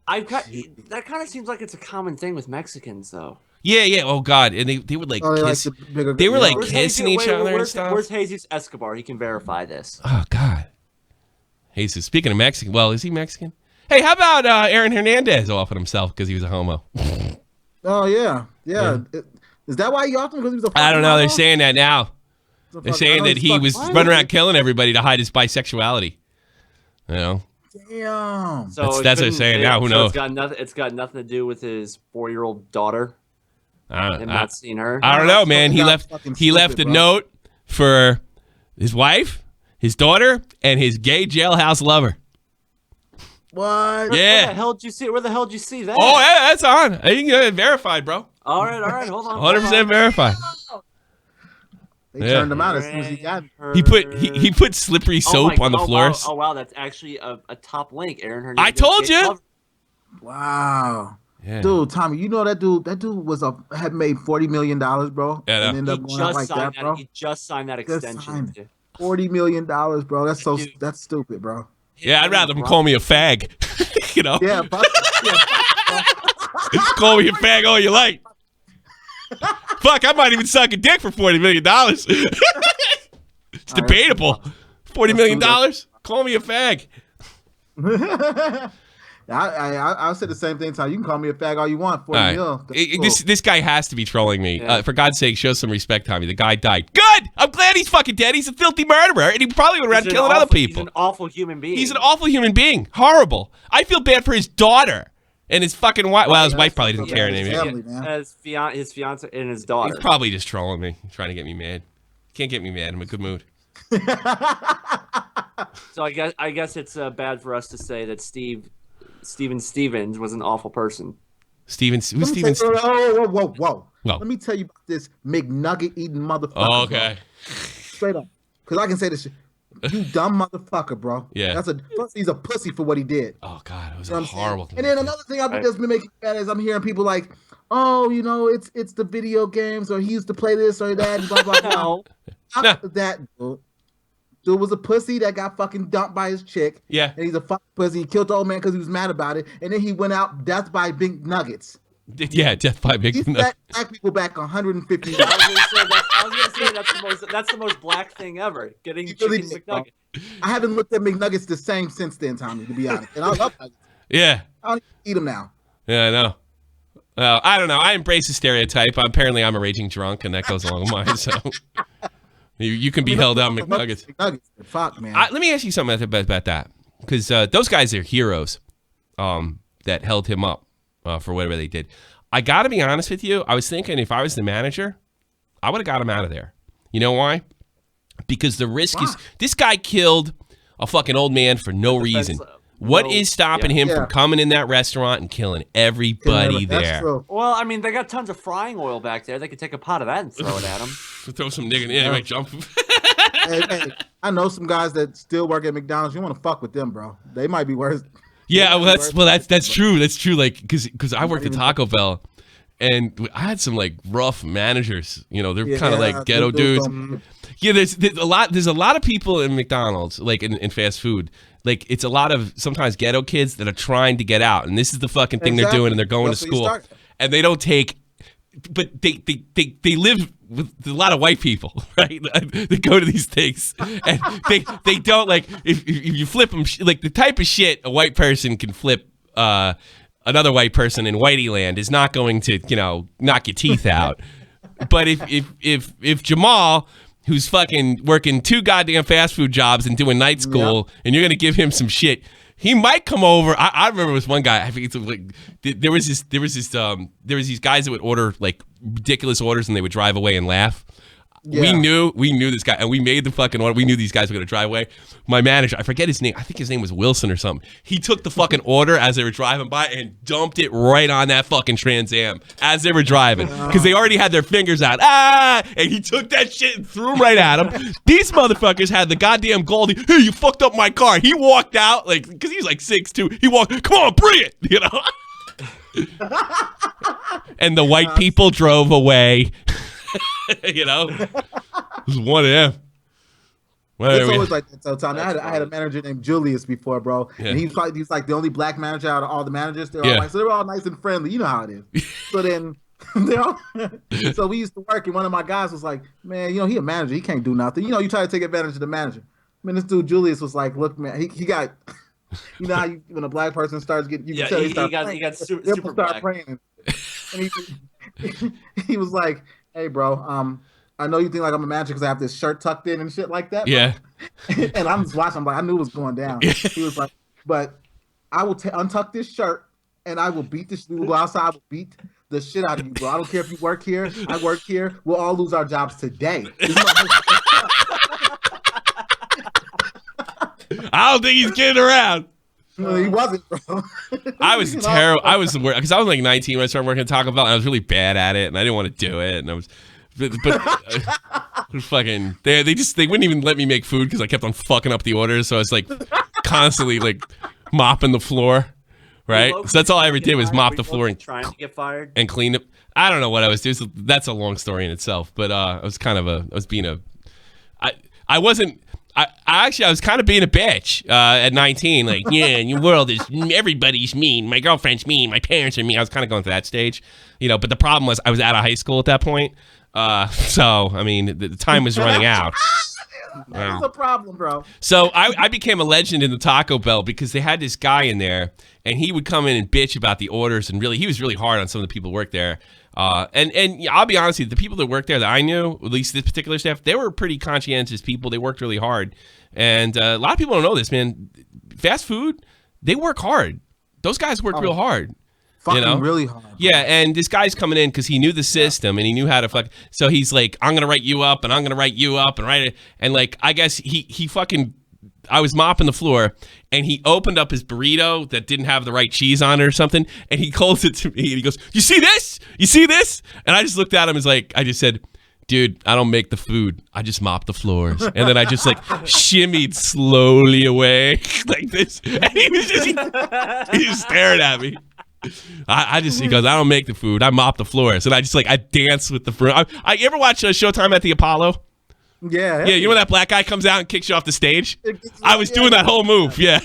That kind of seems like it's a common thing with Mexicans, though. Yeah. Oh God, and they would like kiss. They were like kissing each other and stuff. Where's Jesus Escobar? He can verify this. Oh God, Jesus. Speaking of Mexican, well, is he Mexican? Hey, how about Aaron Hernandez offing himself because he was a homo? Oh yeah. Is that why he offered him? Because he was a I don't know. homo? They're saying that now. They're saying that he was running around killing everybody to hide his bisexuality. You know. Damn. So that's what they're saying now. Who knows? It's got nothing to do with his 4-year-old daughter. I'm not seeing her. I don't know, man. He left a note for his wife, his daughter, and his gay jailhouse lover. What? Yeah. Where the hell did you see? Where the hell did you see that? Oh, yeah, that's on. You can get it verified, bro. All right. Hold on. 100% verified. They turned him out as soon as he got. He put slippery soap on the floors. Wow, that's actually a top link, Aaron Hernandez. I told you. Wow. Yeah. Dude, Tommy, you know that dude had made $40 million, bro. Yeah, and ended up going out like that, bro. He just signed that extension. $40 million, bro. That's stupid, bro. Yeah, I'd rather them call me a fag. You know? Yeah, call me a fag all you like. Fuck, I might even suck a dick for $40 million. It's debatable. $40 million? Call me a fag. I'll say the same thing, Tom. You can call me a fag all you want. 40 mil. This guy has to be trolling me. Yeah. For God's sake, show some respect, Tommy. The guy died. Good! I'm glad he's fucking dead. He's a filthy murderer, and he probably went around killing other people. He's an awful human being. He's an awful human being. Horrible. I feel bad for his daughter and his fucking wife. Well, his wife probably didn't care anymore. His fiance and his daughter. He's probably just trolling me, trying to get me mad. Can't get me mad. I'm in a good mood. So I guess it's bad for us to say that Steven Stevens was an awful person. Who's Steven? Whoa. Let me tell you about this McNugget eating motherfucker. Oh, okay. Straight up. Because I can say this shit. You dumb motherfucker, bro. Yeah. He's a pussy for what he did. Oh, God. It was a horrible thing. And then another thing that's been making me mad is I'm hearing people like, oh, it's the video games, or he used to play this or that, and blah, blah, blah. No. That, dude. dude was a pussy that got fucking dumped by his chick. Yeah. And he's a fucking pussy. He killed the old man because he was mad about it. And then he went out death by big nuggets. Yeah, death by big He nuggets. set black people back $150. I was gonna say that's the most black thing ever. Getting really chicken did, McNugget. I haven't looked at McNuggets the same since then, Tommy, to be honest. And I love nuggets. Yeah. I don't even eat them now. Yeah, I know. I don't know. I embrace the stereotype. Apparently, I'm a raging drunk, and that goes along with mine. So you can be held out McNuggets. McNuggets. Fuck, man. Let me ask you something about that, because those guys are heroes that held him up for whatever they did. I got to be honest with you. I was thinking if I was the manager, I would have got him out of there. You know why? Because the risk is this guy killed a fucking old man for no reason. What is stopping him from coming in that restaurant and killing everybody there? True. Well, I mean, they got tons of frying oil back there. They could take a pot of that and throw it at him. Throw some nigga in there, might jump. Hey, I know some guys that still work at McDonald's. You want to fuck with them, bro? They might be worse. Yeah, that's true. That's true. Like, because I worked at Taco Bell, and I had some like rough managers. You know, they're kind of like ghetto dudes. Yeah, there's a lot of people in McDonald's, like in fast food. Like, it's a lot of sometimes ghetto kids that are trying to get out, and this is the fucking thing they're doing, and they're going to school, and they don't take. But they live with a lot of white people, right? They go to these things, and they don't like if you flip them like the type of shit a white person can flip another white person in whitey land is not going to knock your teeth out. But if Jamal, who's fucking working 2 goddamn fast food jobs and doing night school, and you're gonna give him some shit, he might come over. I remember this one guy. I think it's like there was these guys that would order like ridiculous orders and they would drive away and laugh. Yeah. We knew this guy, and we made the fucking order. We knew these guys were gonna drive away. My manager, I forget his name. I think his name was Wilson or something. He took the fucking order as they were driving by and dumped it right on that fucking Trans Am as they were driving, because they already had their fingers out. And he took that shit and threw them right at him. These motherfuckers had the goddamn Goldie. Hey, you fucked up my car. He walked out like because he was like 6'2". He walked. Come on, bring it. You know. And the white people drove away. You know, it was one of them. It's always like that. So, Tommy, I had a manager named Julius before, bro. Yeah. And he was like the only black manager out of all the managers. They're all so they were all nice and friendly. You know how it is. So then, so we used to work, and one of my guys was like, "Man, he a manager. He can't do nothing. You try to take advantage of the manager." I mean, this dude Julius was like, "Look, man, he got." You know how when a black person starts getting, you can tell he got super black. Praying. And he was like, "Hey, bro, I know you think like I'm a manager because I have this shirt tucked in and shit like that." Yeah. And I'm just watching. I'm like, I knew it was going down. He was like, "But I will untuck this shirt and I will beat this. We will go outside. I will beat the shit out of you, bro. I don't care if you work here. I work here. We'll all lose our jobs today." I don't think he's kidding around. No, he wasn't, bro. I was terrible. I was the worst because I was like 19 when I started working at Taco Bell, and I was really bad at it, and I didn't want to do it, and I was. But fucking, they wouldn't even let me make food because I kept on fucking up the orders, so I was like constantly like mopping the floor, right? So that's all I ever did was mop the floor and trying to get fired and clean it. I don't know what I was doing. So that's a long story in itself, but I was kind of being a bitch at 19. Like, yeah, your world is, everybody's mean. My girlfriend's mean. My parents are mean. I was kind of going through that stage, but the problem was I was out of high school at that point. So, I mean, the time was running out. That's a problem, bro. So I became a legend in the Taco Bell because they had this guy in there, and he would come in and bitch about the orders, and he was really hard on some of the people who worked there. And I'll be honest with you, the people that worked there that I knew, at least this particular staff, they were pretty conscientious people. They worked really hard. And a lot of people don't know this, man. Fast food, they work hard. Those guys work real hard. Fucking really hard. Yeah, and this guy's coming in because he knew the system and he knew how to fuck. So he's like, I'm going to write you up and I'm going to write you up and write it. And like, I guess he fucking, I was mopping the floor and he opened up his burrito that didn't have the right cheese on it or something. And he calls it to me and he goes, you see this? You see this? And I just looked at him as like, I just said, dude, I don't make the food. I just mop the floors. And then I just like shimmied slowly away like this. And he was just, he just stared at me. He goes, I don't make the food. I mop the floors. And I just like, I dance with the fruit. You ever watch Showtime at the Apollo? Yeah. Yeah, you know when that black guy comes out and kicks you off the stage? I was doing that whole move. Yeah.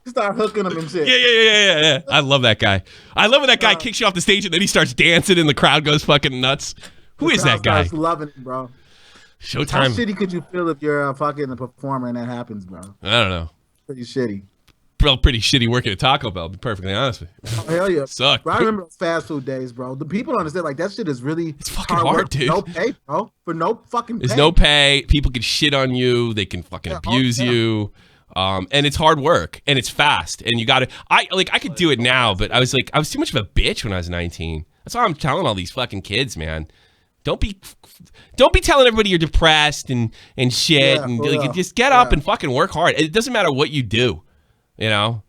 Start hooking him and shit. Yeah. I love that guy. I love when that guy kicks you off the stage and then he starts dancing and the crowd goes fucking nuts. Who is that guy? Loving it, bro. How Showtime. shitty could you feel if you're a fucking performer and that happens, bro? I don't know. Pretty shitty. Felt pretty shitty working at Taco Bell, to be perfectly honest with you. Oh, hell yeah. Sucked. Bro, I remember those fast food days, bro. The people understand, like, that shit is really It's fucking hard, work, dude. No pay, bro. For no fucking pay. There's no pay. People can shit on you. They can fucking abuse you. And it's hard work and it's fast and you gotta I could do it now, but I was too much of a bitch when I was 19. That's why I'm telling all these fucking kids, man. Don't be telling everybody you're depressed and shit and just get up and fucking work hard. It doesn't matter what you do, you know.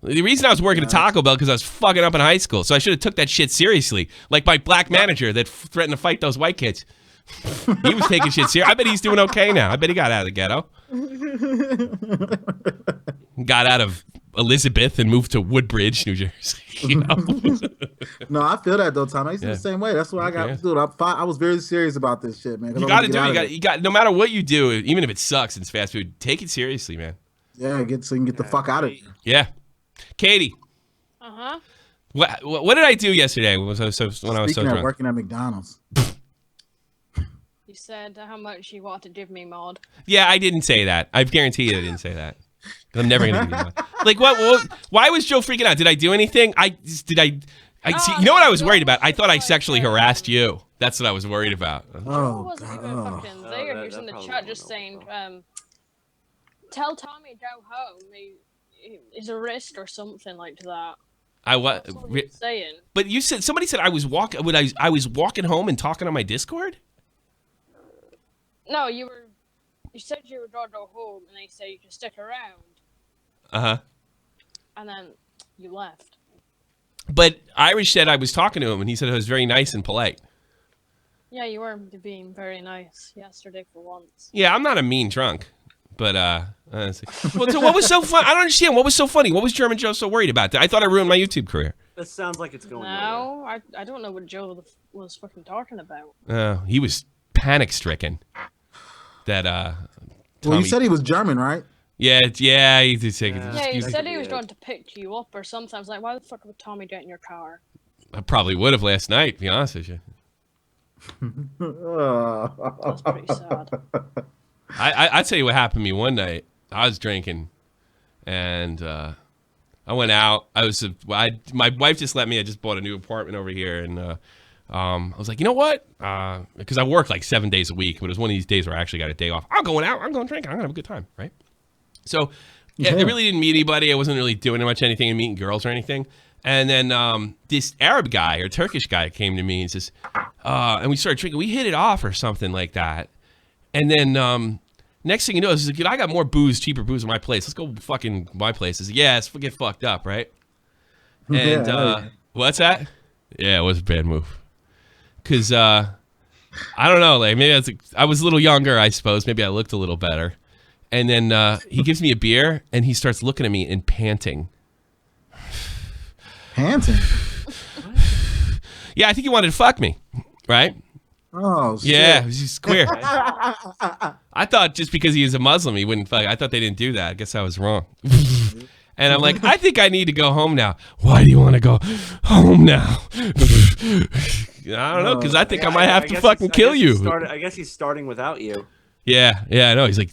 The reason I was working at Taco Bell because I was fucking up in high school, so I should have took that shit seriously. Like my black manager that threatened to fight those white kids. He was taking shit serious. I bet he's doing okay now. I bet he got out of the ghetto. Got out of Elizabeth and moved to Woodbridge, New Jersey. You know? No, I feel that though, Tom. I used to be the same way. That's what I got. Dude, I was very serious about this shit, man. You got to do it. You got. No matter what you do, even if it sucks and it's fast food, take it seriously, man. Yeah, so you can get the fuck out of here. Yeah, Katie. What did I do yesterday when I was so drunk? Working at McDonald's. You said how much you want to give me, Maud. Yeah, I didn't say that. I guarantee you I didn't say that. I'm never gonna give you one. Like what? Why was Joe freaking out? Did I do anything? I see. You know what I was worried about? I thought I sexually harassed you. That's what I was worried about. I wasn't even fucking there. He was in the chat just saying, "Tell Tommy to go home. He's a wrist or something like that." Saying. But you said somebody said I was walking. I was walking home and talking on my Discord. No, you said you were going to go home, and they said you could stick around. And then you left. But Irish said I was talking to him, and he said it was very nice and polite. Yeah, you were being very nice yesterday for once. Yeah, I'm not a mean drunk. But, well, so what was so fun? I don't understand. What was so funny? What was German Joe so worried about? I thought I ruined my YouTube career. That sounds like it's going No, I don't know what Joe was fucking talking about. He was panic-stricken. That, Well, you said he was German, right? Yeah, he did say he said he was going to pick you up or something. I was like, why the fuck would Tommy get in your car? I probably would have last night, to be honest with you. That's pretty sad. I'll tell you what happened to me one night. I was drinking, and I went out. My wife just let me. I just bought a new apartment over here, and I was like, you know what? Because I work like 7 days a week, but it was one of these days where I actually got a day off. I'm going out. I'm going drinking. I'm gonna have a good time, right? So I really didn't meet anybody. I wasn't really doing much anything and meeting girls or anything. And then this Arab guy or Turkish guy came to me and says, and we started drinking. We hit it off or something like that. And then next thing you know, he's like, I got more booze, cheaper booze at my place. Let's go fucking my place. I said, yeah, let's get fucked up, right? And what's that? Yeah, it was a bad move. Because I don't know, like maybe I was a little younger, I suppose. Maybe I looked a little better. And then he gives me a beer, and he starts looking at me and panting. Panting? Yeah, I think he wanted to fuck me, right? Oh, shit. Yeah, he's queer. I thought just because he was a Muslim, he wouldn't fuck. I thought they didn't do that. I guess I was wrong. And I'm like, I think I need to go home now. Why do you want to go home now? I don't know, because I think I might have to fucking kill you. I guess he's starting without you. Yeah, I know. He's like,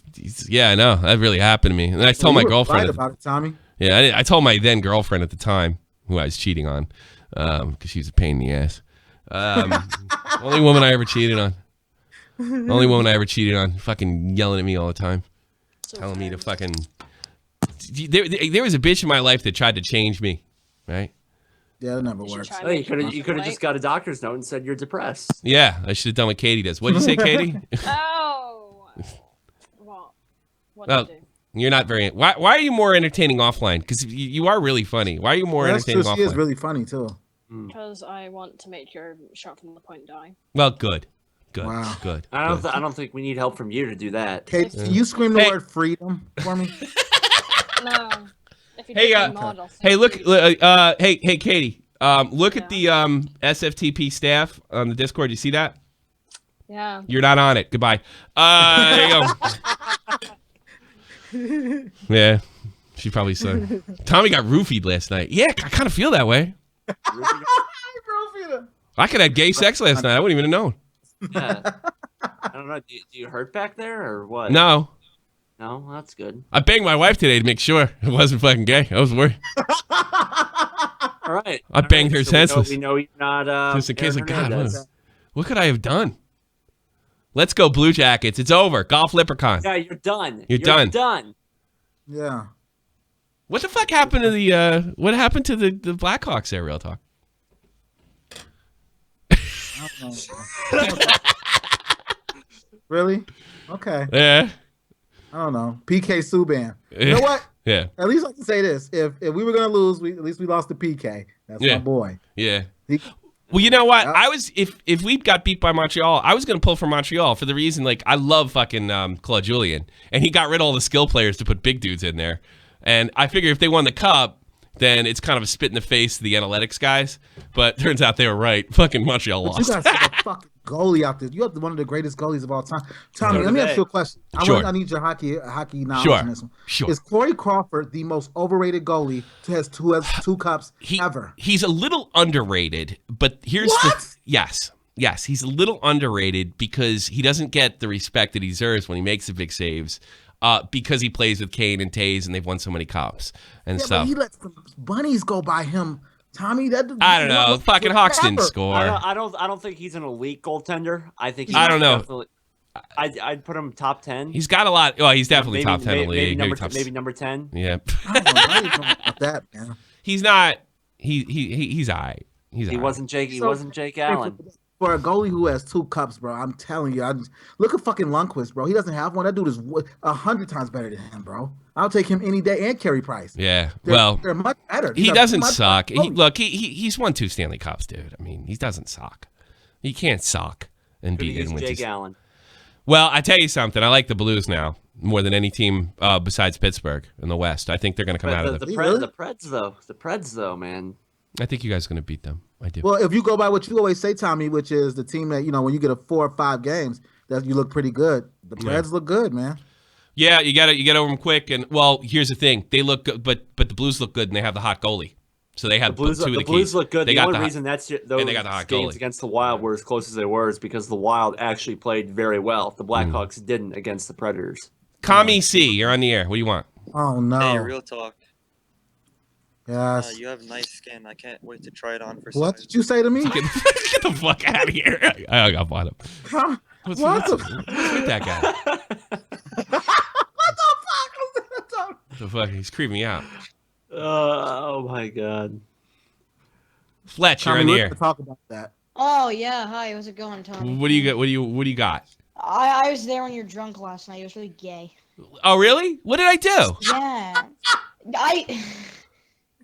I know. That really happened to me. And I told my girlfriend. Right about it, Tommy. Yeah, I told my then girlfriend at the time, who I was cheating on, because she's a pain in the ass. Only woman I ever cheated on. Only woman I ever cheated on. Fucking yelling at me all the time. Telling me to fucking... There was a bitch in my life that tried to change me, right? Yeah, that never works. Oh, you could have just got a doctor's note and said you're depressed. Yeah, I should have done what Katie does. What did you say, Katie? What did I do? You're not very... Why are you more entertaining offline? Because you are really funny. Why are you more entertaining offline? She is really funny, too. Because I want to make your shot from the point die. Well, good. Wow. Good. I don't think we need help from you to do that. Kate, can you scream the word freedom for me? No. Hey, look. Hey, Katie. Look at the SFTP staff on the Discord. You see that? Yeah. You're not on it. Goodbye. There you go. Yeah. She probably said. Tommy got roofied last night. Yeah, I kind of feel that way. I could have gay sex last night. I wouldn't even have known. Yeah. I don't know. Do you hurt back there or what? No. No, well, that's good. I banged my wife today to make sure it wasn't fucking gay. I was worried. All right. I banged her so senseless. We know you're not. Just in case of God, Hernandez. what could I have done? Let's go, Blue Jackets. It's over. Golf Leprechaun. Yeah, you're done. You're done. Done. Yeah. What the fuck happened to the what happened to the Blackhawks there, Real Talk? Really? Okay. Yeah. I don't know. PK Subban. You know what? Yeah. At least I can say this: if we were gonna lose, at least we lost to PK. That's my boy. Yeah. He, Well, you know what? I was if we got beat by Montreal, I was gonna pull for Montreal for the reason like I love fucking Claude Julien, and he got rid of all the skill players to put big dudes in there, and I figure if they won the cup, then it's kind of a spit in the face to the analytics guys. But turns out they were right. Fucking Montreal lost. You guys have a fucking goalie out there. You have one of the greatest goalies of all time. Tommy, let me ask you a question. I need your hockey knowledge on this one. Sure. Is Corey Crawford the most overrated goalie who has two cups ever? He's a little underrated, but here's yes, he's a little underrated because he doesn't get the respect that he deserves when he makes the big saves. Because he plays with Kane and Taves and they've won so many cups and stuff. But he lets the bunnies go by him. Tommy, I don't know. Fucking Hawks didn't score. I don't think he's an elite goaltender. I think I don't know. I'd put him top 10. He's got a lot. Well, he's definitely top 10 in the league. Maybe number 10. Yeah. I don't know how you talking about that, man. He's not. He's all right. He wasn't Jake. He wasn't Jake Allen. For a goalie who has 2 cups, bro, I'm telling you, look at fucking Lundqvist, bro. He doesn't have one. That dude is 100 times better than him, bro. I'll take him any day, and Carey Price. Yeah, they're much better. He doesn't suck. He's won 2 Stanley Cups, dude. I mean, he doesn't suck. He can't suck and beat and win. Jake Allen. Well, I tell you something. I like the Blues now more than any team besides Pittsburgh in the West. I think they're going to come out of the Preds, though, man. I think you guys are going to beat them. I do. Well, if you go by what you always say, Tommy, which is the team that, when you get a 4 or 5 games, that you look pretty good. The Preds look good, man. Yeah, you get over them quick. And well, here's the thing: they look good, but the Blues look good, and they have the hot goalie. So they have two of the keys. The Blues look good. The only reason those they got the hot games goalie. Against the Wild were as close as they were is because the Wild actually played very well. The Blackhawks didn't against the Predators. Commie C, you're on the air. What do you want? Oh no! Hey, Real Talk. Yes. You have nice skin. I can't wait to try it on for What size. did you say to me? Get the fuck out of here! I hung up on him. What's with that guy? What The fuck? He's creeping me out. Oh my god. Fletch, you're on the air. Talk about that. Oh yeah, hi. How's it going, Tommy? What do you got? What do you got? I was there when you were drunk last night. It was really gay. Oh really? What did I do?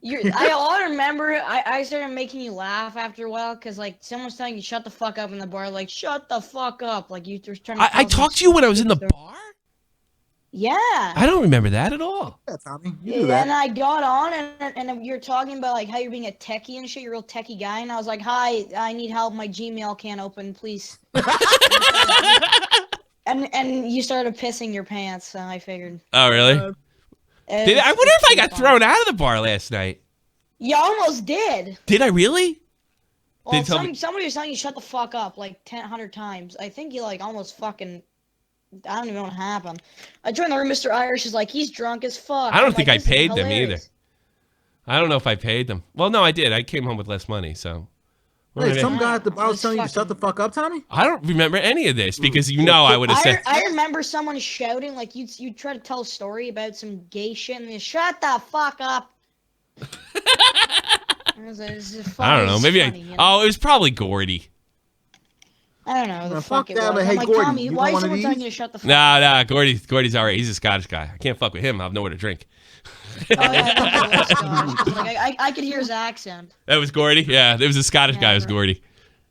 Yeah, I all remember. I started making you laugh after a while because like someone's telling you shut the fuck up in the bar. Like shut the fuck up. Like you were trying to. I talked to you when I was in the bar. Yeah. I don't remember that at all. Yeah, Tommy, you do that. And I got on and you're talking about like how you're being a techie and shit. You're a real techie guy, and I was like, "Hi, I need help. My Gmail can't open, please." and you started pissing your pants, so I figured. Oh really? I wonder if I got thrown out of the bar last night. You almost did. Did I really? Well, somebody was telling you shut the fuck up like 100 times. I think you like almost fucking. I don't even know what happened. I joined the room. Mr. Irish is like, he's drunk as fuck. I don't think like, I paid them either. I don't know if I paid them. Well, no, I did. I came home with less money, so. Wait, some guy at the bar was telling you to shut the fuck up, Tommy? I don't remember any of this because I would have said. I remember someone shouting like you try to tell a story about some gay shit and you shut the fuck up. I don't know. Maybe funny, it was probably Gordy. I don't know. The fuck it that, was. but hey, I'm like, Gordon, Tommy, you why want is one of someone telling these? you to shut the fuck Nah, up? Gordy's all right. He's a Scottish guy. I can't fuck with him. I have nowhere to drink. I could hear his accent. That was Gordy? Yeah, it was a Scottish guy. It was Gordy.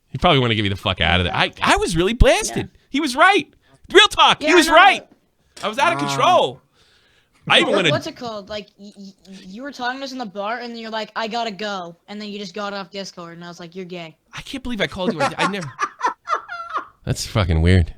He probably want to get me the fuck out of there. I was really blasted. Yeah. He was right. Real talk. He was right. I was out of control. What's it called? Like, you were talking to us in the bar, and then you're like, I gotta go. And then you just got off Discord, and I was like, you're gay. I can't believe I called you. I never. That's fucking weird.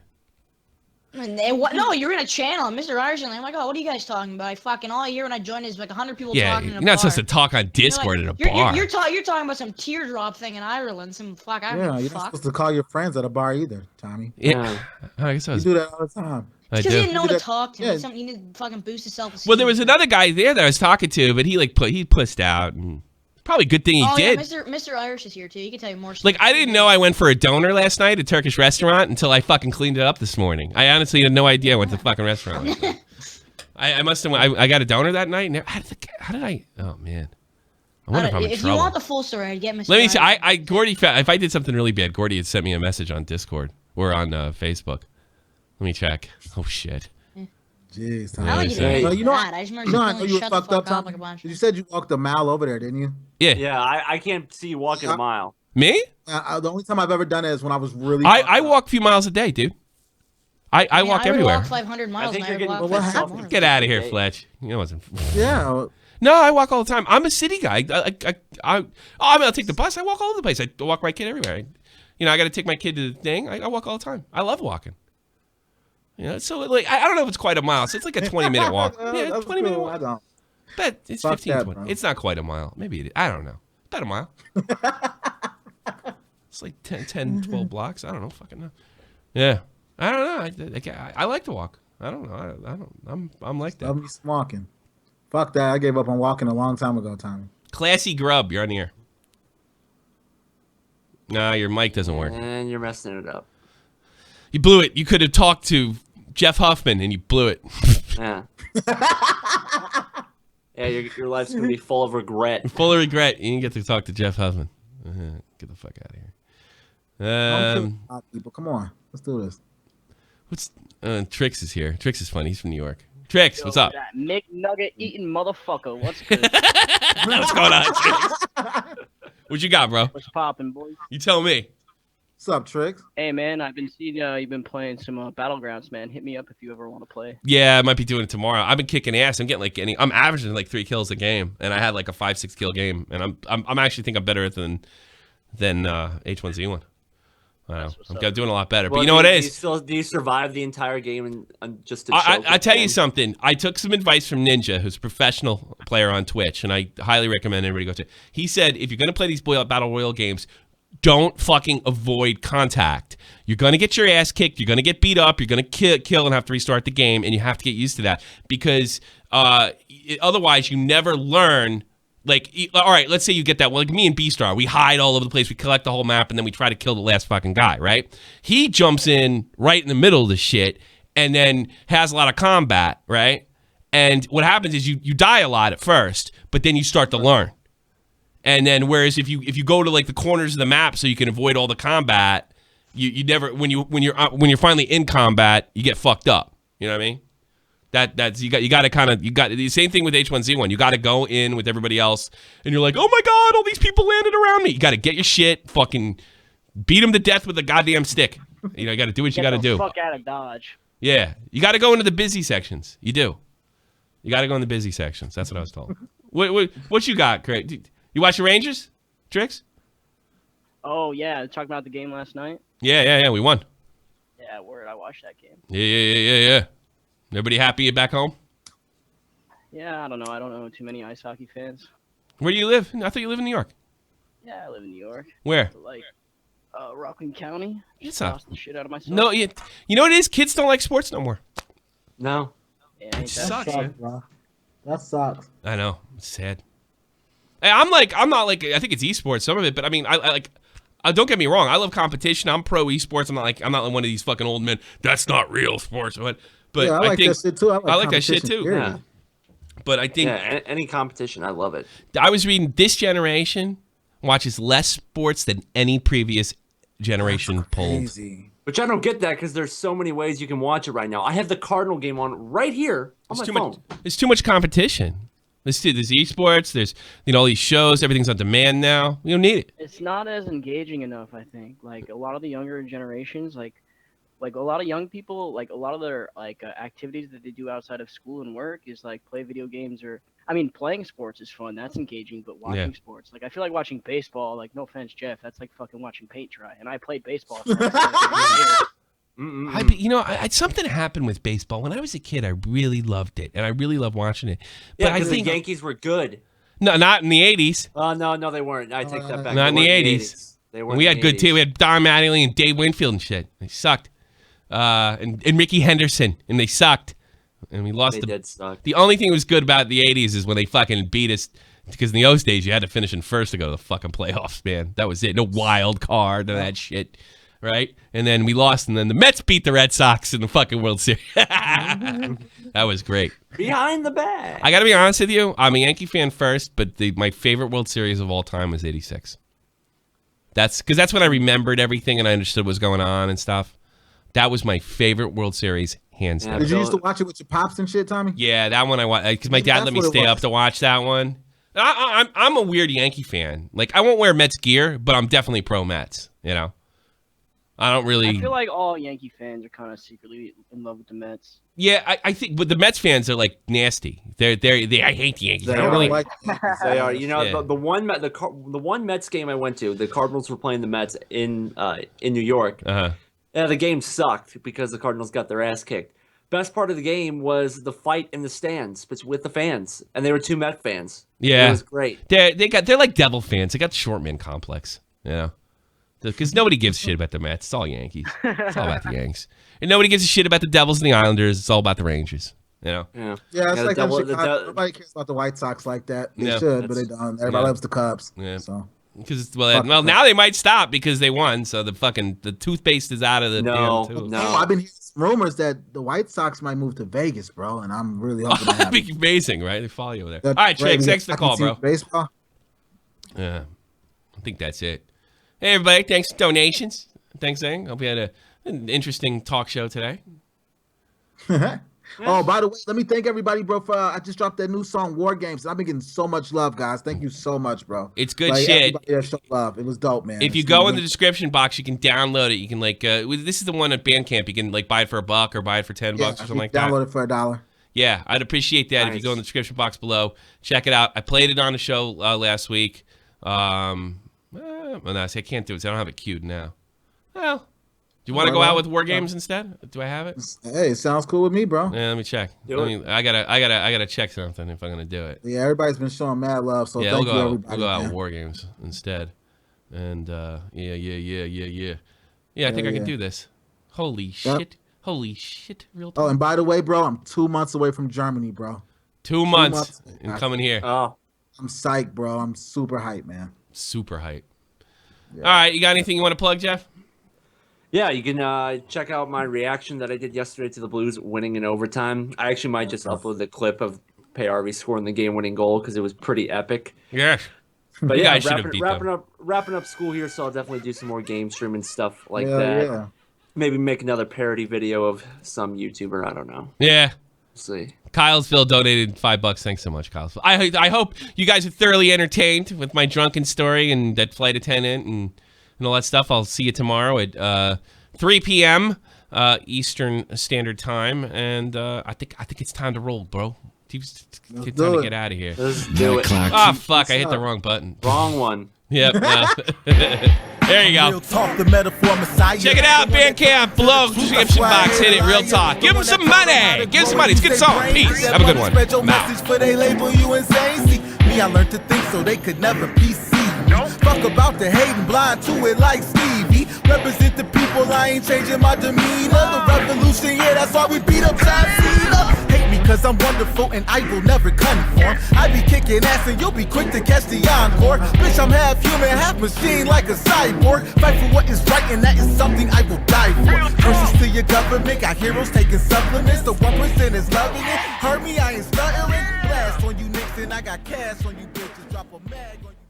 And no, you're in a channel, Mr. Irish, and I'm like, oh, what are you guys talking about? I fucking all year when I joined is like 100 people talking. You're not supposed to talk on Discord at a bar. You're talking about some teardrop thing in Ireland, some fuck. I don't you're not supposed to call your friends at a bar either, Tommy. Yeah, I guess you do that all the time. Because he didn't know to talk to me. Something you need to fucking boost his self-esteem. Well, there was another guy there that I was talking to, but he pussed out, and probably a good thing he did. Yeah, Mr. Irish is here too. He can tell you more. Like I didn't know I went for a donor last night at a Turkish restaurant until I fucking cleaned it up this morning. I honestly had no idea I went to the fucking restaurant. I must have. I got a donor that night. And how did I? Oh man. I wonder if I'm in trouble. If you want the full story, I'd get Mr. Let me see. Gordy, if I did something really bad, Gordy had sent me a message on Discord or on Facebook. Let me check. Oh shit. Jeez, Tom. I know you were fucked up, Tom. You said you walked a mile over there, didn't you? Yeah. I can't see you walking a mile. Me? The only time I've ever done it is when I was really. I walk a few miles a day, dude. I walk everywhere. I walk 500 miles. What happened? Get out of here, Fletch. You know wasn't. Yeah. No, I walk all the time. I'm a city guy. I'll take the bus. I walk all over the place. I walk my kid everywhere. I got to take my kid to the thing. I walk all the time. I love walking. So like I don't know if it's quite a mile. So it's like a 20-minute walk. Yeah, 20-minute walk. I don't. But it's 15, 20. It's not quite a mile. Maybe it is. I don't know. About a mile. It's like 10, 12 blocks. I don't know. Fucking know. Yeah. I don't know. I like to walk. I don't know. I'm like that. I'm walking. Fuck that. I gave up on walking a long time ago, Tommy. Classy Grub, you're on the air. No, your mic doesn't work. And you're messing it up. You blew it. You could have talked to Jeff Huffman, and you blew it. Yeah. Yeah, your life's going to be full of regret. Full of regret. You didn't get to talk to Jeff Huffman. Get the fuck out of here. People, come on. Let's do this. What's Trix is here. Trix is funny. He's from New York. Trix, what's up? That McNugget eating motherfucker. What's good? What's going on, Trix? What you got, bro? What's poppin', boys? You tell me. What's up, Trix? Hey, man, I've been seeing you've been playing some Battlegrounds, man. Hit me up if you ever want to play. Yeah, I might be doing it tomorrow. I've been kicking ass. I'm getting I'm averaging like 3 kills a game, and I had like a 5-6 kill game, and I'm actually think I'm better than H1Z1. Wow, I'm doing a lot better. But you know what it is? Do you survive the entire game and just to I tell you something. I took some advice from Ninja, who's a professional player on Twitch, and I highly recommend everybody go to. He said, if you're going to play these Battle Royale games, don't fucking avoid contact. You're going to get your ass kicked. You're going to get beat up. You're going to kill and have to restart the game, and you have to get used to that because otherwise you never learn. Like, all right, let's say you get that. Well, like me and B-Star, we hide all over the place. We collect the whole map, and then we try to kill the last fucking guy, right? He jumps in right in the middle of the shit and then has a lot of combat, right? And what happens is you die a lot at first, but then you start to learn. And then whereas if you go to like the corners of the map so you can avoid all the combat, you never when you're finally in combat, you get fucked up. You know what I mean? That's you got the same thing with H1Z1. You got to go in with everybody else, and you're like, oh my god, all these people landed around me. You got to get your shit, fucking beat them to death with a goddamn stick. You got to do what you got to do. Fuck out of Dodge. Yeah, you got to go into the busy sections. You do. You got to go in the busy sections. That's what I was told. What you got, Craig? You watch the Rangers, Trix? Oh yeah, talking about the game last night. Yeah. We won. Yeah, word. I watched that game. Yeah. Everybody happy back home? Yeah, I don't know. I don't know too many ice hockey fans. Where do you live? I thought you live in New York. Yeah, I live in New York. Where? Like, Rockland County. It's not the shit out of myself. No, you know what it is? Kids don't like sports no more. No. Yeah, it sucks, man. That sucks. I know. It's sad. Hey, I'm not like, I think it's esports, some of it, but I mean, I like. Don't get me wrong. I love competition. I'm pro esports. I'm not like one of these fucking old men. That's not real sports. But yeah, I like that shit too. I like that shit too. Yeah. But I think any competition, I love it. I was reading this generation watches less sports than any previous generation polled. Which I don't get that because there's so many ways you can watch it right now. I have the Cardinal game on right here on my phone. There's too much competition. There's esports. There's all these shows. Everything's on demand now. We don't need it. It's not as engaging enough, I think. Like a lot of the younger generations, like a lot of young people, like a lot of their activities that they do outside of school and work is like play video games or playing sports is fun. That's engaging, but watching sports, like I feel like watching baseball. Like no offense, Jeff, that's like fucking watching paint dry. And I played baseball. For Something happened with baseball. When I was a kid, I really loved it, and I really loved watching it. Yeah, but I think the Yankees were good. No, not in the 80s. No, they weren't. I take that back. Not in the 80s. They weren't. We had good 80s. team. We had Don Mattingly and Dave Winfield and shit. They sucked. And Ricky Henderson, and they sucked. And we lost. They did suck. The only thing that was good about the 80s is when they fucking beat us. Because in those days, you had to finish in first to go to the fucking playoffs, man. That was it. No wild card, none of that shit. Right? And then we lost, and then the Mets beat the Red Sox in the fucking World Series. That was great. Behind the bag. I got to be honest with you. I'm a Yankee fan first, but my favorite World Series of all time was 86. That's because that's when I remembered everything and I understood what was going on and stuff. That was my favorite World Series, hands down. Did you used to watch it with your pops and shit, Tommy? Yeah, that one I watched because my dad let me stay up to watch that one. I'm a weird Yankee fan. Like, I won't wear Mets gear, but I'm definitely pro Mets, you know? I don't really. I feel like all Yankee fans are kind of secretly in love with the Mets. Yeah, I think, but the Mets fans are like nasty. They I hate the Yankees. They are. You know, Yeah. the one Mets game I went to, the Cardinals were playing the Mets in New York. Uh-huh. Yeah, the game sucked because the Cardinals got their ass kicked. Best part of the game was the fight in the stands with the fans, and they were two Met fans. Yeah, it was great. They're like devil fans. They got the short man complex, you know, because nobody gives a shit about the Mets. It's all Yankees. It's all about the Yanks, and nobody gives a shit about the Devils and the Islanders. It's all about the Rangers. You know. Yeah, it's like nobody cares about the White Sox like that. They should, but they don't. Everybody loves the Cubs. Yeah. So. Because well, now they might stop because they won, so the toothpaste is out of the damn tube. No, I've been hearing rumors that the White Sox might move to Vegas, bro, and I'm really hoping that'd be amazing, right? They follow you over there. That's All right, Triggs, thanks for the call, bro. Baseball. Yeah, I think that's it. Hey, everybody, thanks for donations. Thanks, Zang. Hope you had an interesting talk show today. Oh, by the way, let me thank everybody, bro. For I just dropped that new song, War Games. And I've been getting so much love, guys. Thank you so much, bro. It's good shit. Everybody that showed love. It was dope, man. If you go in the description box, you can download it. You can this is the one at Bandcamp. You can buy it for $1 or buy it for $10 or something like that. Download it for $1. Yeah, I'd appreciate that if you go in the description box below. Check it out. I played it on the show last week. I can't do it. So I don't have it queued now. Well. Do you want to go out with War Games instead? Do I have it? Hey, it sounds cool with me, bro. Yeah, let me check. I gotta check something if I'm gonna do it. Yeah, everybody's been showing mad love, so yeah, thank you, everybody. We'll go out with War Games instead. And yeah. I think I can do this. Holy shit! Holy shit! Real talk. Oh, and by the way, bro, I'm 2 months away from Germany, bro. 2 months and coming here. Oh, I'm psyched, bro. I'm super hyped, man. Super hyped. Yeah. All right, you got anything you want to plug, Jeff? Yeah, you can check out my reaction that I did yesterday to the Blues winning in overtime. I actually might just upload the clip of Payarvi scoring the game-winning goal because it was pretty epic. Yeah. But yeah, wrapping up school here, so I'll definitely do some more game streaming stuff like that. Yeah. Maybe make another parody video of some YouTuber. I don't know. Yeah. We'll see. Kylesville donated $5. Thanks so much, Kylesville. I hope you guys are thoroughly entertained with my drunken story and that flight attendant and all that stuff. I'll see you tomorrow at 3 p.m. Eastern Standard Time, and I think it's time to roll, bro. It's time to get out of here. Let's do it. Oh fuck! I hit the wrong button. Wrong one. Yep. There you go. Check it out, Bandcamp. Below description box. Hit it. Real talk. Give them some money. Give them some money. It's a good song. Peace. Have a good one. I learned to think so they could never PC me. Fuck about the hate and blind to it like Stevie. Represent the people, I ain't changing my demeanor. The revolution, yeah, that's why we beat up John Cena. Hate me cause I'm wonderful and I will never conform. I be kicking ass and you'll be quick to catch the encore. Bitch, I'm half human, half machine like a cyborg. Fight for what is right and that is something I will die for. Versus to your government, got heroes taking supplements. The 1% is loving it. Heard me, I ain't stuttering. Blast on you niggas and I got cash on you bitches. Drop a mag on you.